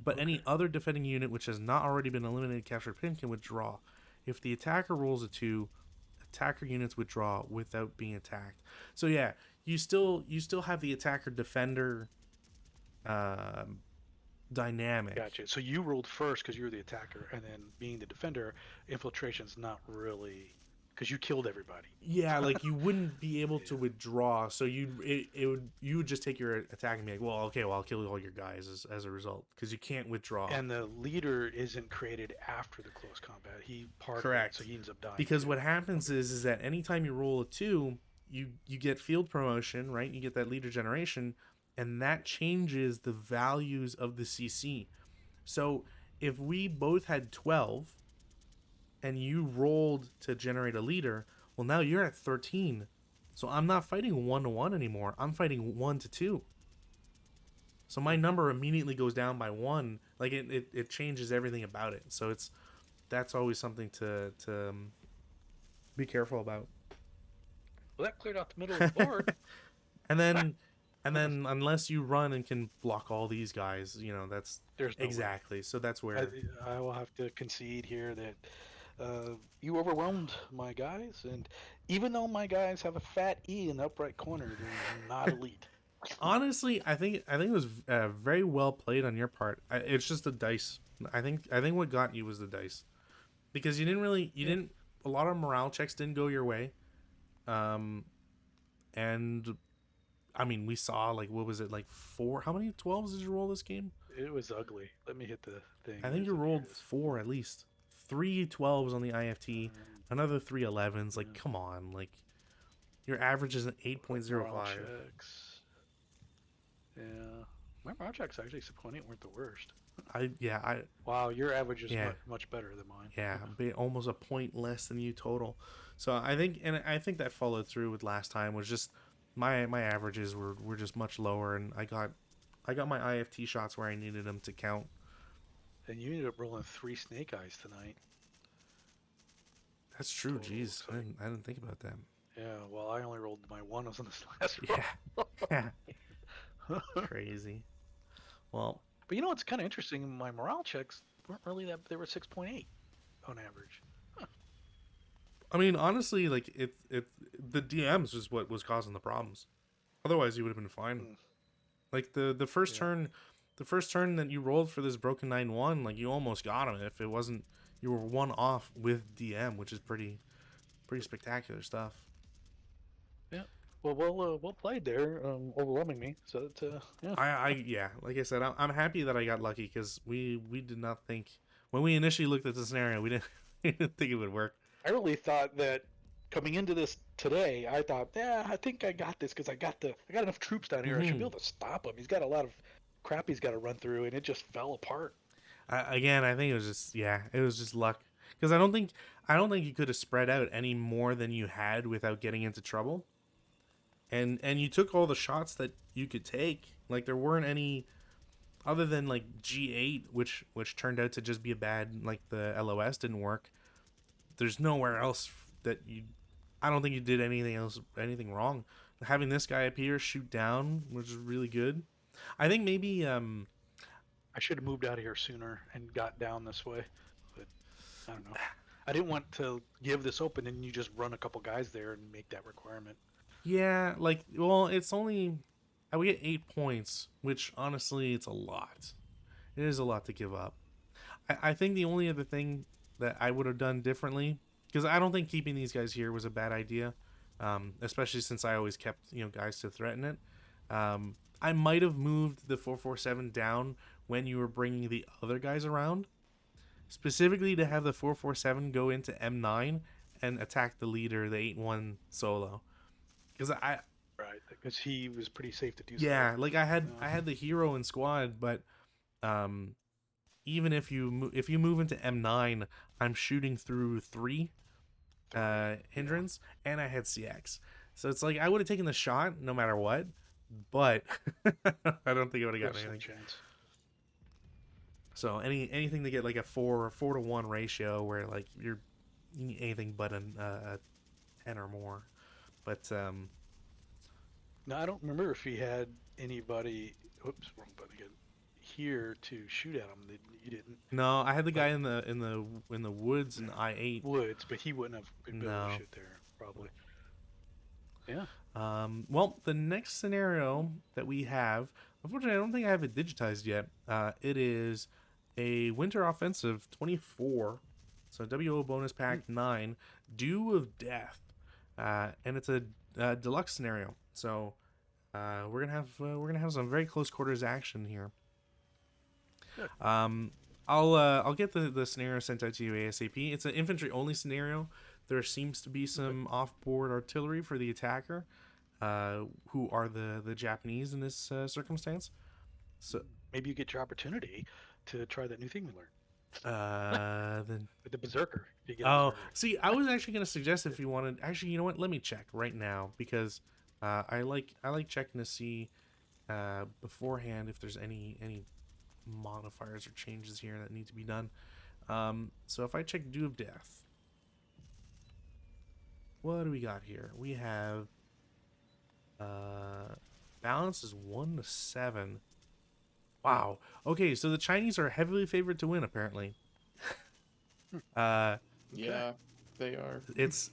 but Okay. any other defending unit which has not already been eliminated, captured, pinned can withdraw. If the attacker rolls a 2, attacker units withdraw without being attacked. So yeah, you still have the attacker defender um, dynamic. Gotcha. So you rolled first because you were the attacker, and then being the defender, infiltration's not really because you killed everybody. Yeah, like you wouldn't be able to Yeah. withdraw, so you would just take your attack and be like, well, okay, well I'll kill all your guys as a result because you can't withdraw. And the leader isn't created after the close combat. He part of it, Correct. so he ends up dying Because too. what happens Okay. is that anytime you roll a 2, you get field promotion, right? You get that leader generation, and that changes the values of the CC. So if we both had 12 and you rolled to generate a leader, well now you're at 13. So I'm not fighting 1-1 anymore. I'm fighting 1-2. So my number immediately goes down by 1. Like it changes everything about it. So that's always something to be careful about. Well, that cleared out the middle of the board. and then and then unless you run and can block all these guys, that's There's no way. exactly. So that's I, where I will have to concede here that you overwhelmed my guys, and even though my guys have a fat E in the upright corner, they're not elite. honestly, I think it was very well played on your part. It's just the dice. I think what got you was the dice because you Yeah. didn't a lot of morale checks didn't go your way. Um, and I mean, we saw like what was it like four? How many 12s did you roll this game? It was ugly. Let me hit the thing. I think you Here rolled it is. four at least. Three 12s on the IFT, another three 11s. Like, Yeah. come on, like your average is an Morale 8.05. checks. Yeah. My morale checks actually 6.8 weren't the worst. I Wow, your average is yeah much better than mine. yeah, almost a point less than you total. So I think that followed through with last time was just my averages were just much lower, and I got my IFT shots where I needed them to count. And you ended up rolling 3 snake eyes tonight. That's true. Total Jeez, looks I like. didn't think about that. Yeah, well, I only rolled my one was on this last Yeah, roll. yeah. Crazy. Well, But you know what's kind of interesting? My morale checks weren't really that. They were 6.8 on average. I mean, honestly, like it the DMs is what was causing the problems. Otherwise, you would have been fine. Mm, Like the first yeah. turn, the first turn that you rolled for this broken 9-1, like you almost got him. If it wasn't, you were one off with DM, which is pretty spectacular stuff. Yeah. Well, well played there, overwhelming me. So it's yeah. I yeah, like I said, I'm happy that I got lucky because we did not think when we initially looked at the scenario, we didn't we didn't think it would work. I really thought that coming into this today, I thought, yeah, I think I got this because I got enough troops down here. I should be Hmm. able to stop him. He's got a lot of crap he's got to run through, and it just fell apart. Again, I think it was just yeah, it was just luck because I don't think you could have spread out any more than you had without getting into trouble. And you took all the shots that you could take. Like there weren't any other than like G8, which turned out to just be a bad like the LOS didn't work. There's nowhere else that you. I don't think you did anything wrong. Having this guy appear shoot down was really good. I think maybe I should have moved out of here sooner and got down this way, but I don't know. I didn't want to give this open and you just run a couple guys there and make that requirement. yeah, like well, it's only I would get 8 points, which honestly it's a lot. It is a lot to give up. I think the only other thing that I would have done differently, because I don't think keeping these guys here was a bad idea, especially since I always kept guys to threaten it. I might have moved the 447 down when you were bringing the other guys around, specifically to have the 447 go into M9 and attack the leader, the 8-1 solo. Because Right, because he was pretty safe to do so. yeah, like I had the hero in squad, but um, even if you move into M9, I'm shooting through 3 Three. Yeah. hindrance, and I had CX. So it's like I would have taken the shot no matter what, but I don't think I would have You have gotten some anything. chance. So anything to get like a 4 to 1 ratio where like you're anything but a 10 or more. But Now I don't remember if he had anybody. Oops, wrong button again. Here to shoot at him. You didn't. no, I had the But guy in the woods in no, I8. Woods, but he wouldn't have been able to No. shoot there probably. Yeah. Well, the next scenario that we have, unfortunately, I don't think I have it digitized yet. It is a Winter Offensive 24, so WO bonus Hmm. pack 9, Dew of Death, and it's a deluxe scenario. So we're gonna have some very close quarters action here. Good. Um, I'll get the scenario sent out to you ASAP. It's an infantry only scenario. There seems to be Okay. some off-board artillery for the attacker, who are the Japanese in this circumstance. So Maybe you get your opportunity to try that new thing we learned. then With the Berserker. If you get a oh, Berserker. see, I was actually gonna suggest if you wanted. Actually, you know what? Let me check right now because I like checking to see beforehand if there's any modifiers or changes here that need to be done. So if I check Dew of Death, what do we got here? We have uh, balance is 1 to 7. Wow. Okay, so the Chinese are heavily favored to win apparently. Uh, Okay. Yeah, they are. it's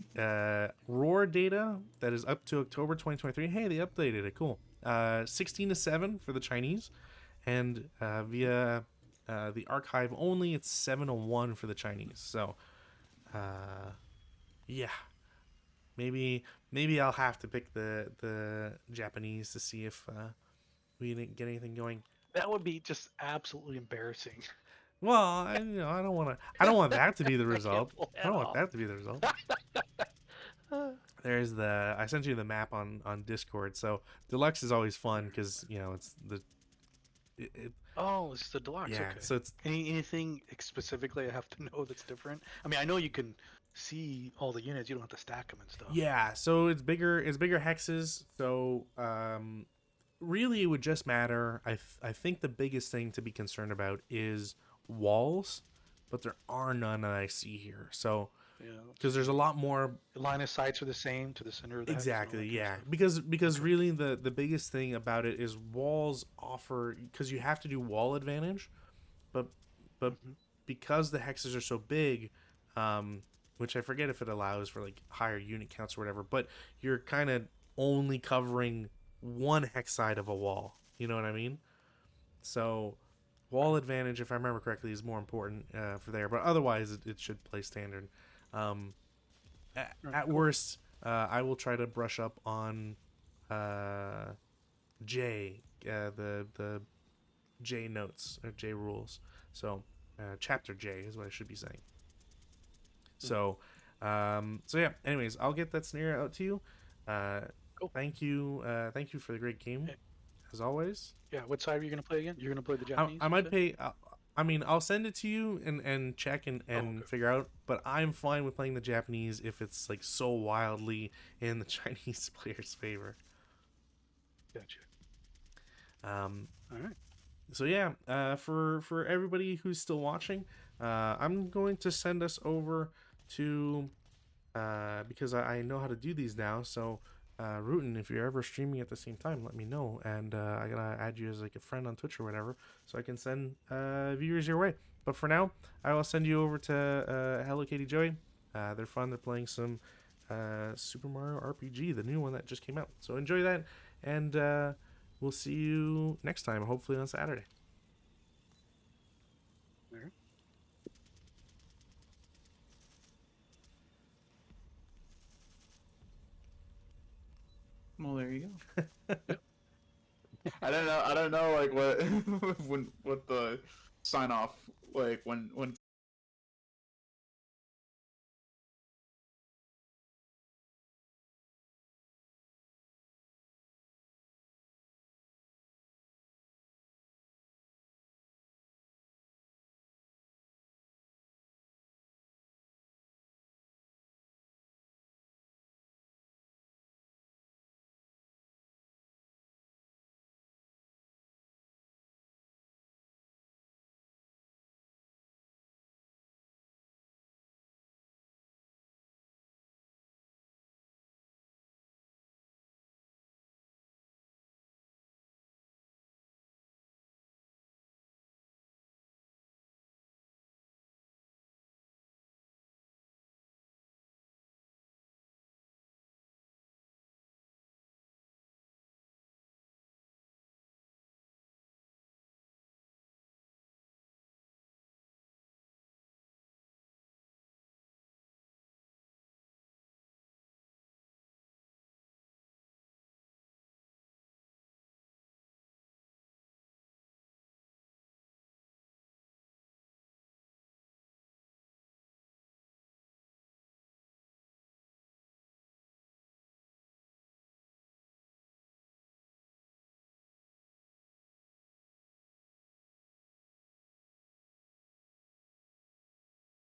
roar data that is up to October 2023. Hey, they updated it. Cool. 16 to 7 for the Chinese, and via the archive only, it's 7 to 1 for the Chinese. So, yeah, maybe I'll have to pick the Japanese to see if we didn't get anything going. That would be just absolutely embarrassing. Well, I don't want that to be the I can't result. pull I that don't want off. that to be the result. There's I sent you the map on Discord. So deluxe is always fun because it's it Oh, it's the deluxe. yeah. Okay. So it's Anything specifically I have to know that's different? I mean, I know you can see all the units. You don't have to stack them and stuff. yeah. So it's bigger. It's bigger hexes. So really, it would just matter. I think the biggest thing to be concerned about is walls, but there are none that I see here. So Yeah, because there's a lot more. the line of sights are the same to the center of the hex and all Exactly, that kind of yeah. stuff. Because Okay. really the biggest thing about it is walls offer, because you have to do wall advantage, but but Hmm. because the hexes are so big, um, which I forget if it allows for like higher unit counts or whatever, but you're kind of only covering one hex side of a wall. You know what I mean? So wall Okay. advantage, if I remember correctly, is more important for there, but otherwise it should play standard. Um, All right. at Cool. worst, I will try to brush up on uh, J, the J notes or J rules. So chapter J is what I should be saying. Mm. So so yeah. Anyways, I'll get that scenario out to you. Uh, Cool. thank you for the great game Eh, as always. yeah. What side are you gonna play again? You're gonna play the I Japanese, you might said? pay. I mean, I'll send it to you and check Oh, and okay. figure out. But I'm fine with playing the Japanese if it's like so wildly in the Chinese player's favor. Gotcha. Um, All right. so yeah, for everybody who's still watching, I'm going to send us over to because I know how to do these now. So, Rutin, if you're ever streaming at the same time, let me know, and I gotta add you as like a friend on Twitch or whatever, so I can send viewers your way. But for now, I will send you over to Hello Kitty Joey. They're fun. They're playing some Super Mario RPG, the new one that just came out. So enjoy that, and we'll see you next time, hopefully on Saturday. All right. Well, there you go. Yep. I don't know. I don't know. Like what when what the sign off like when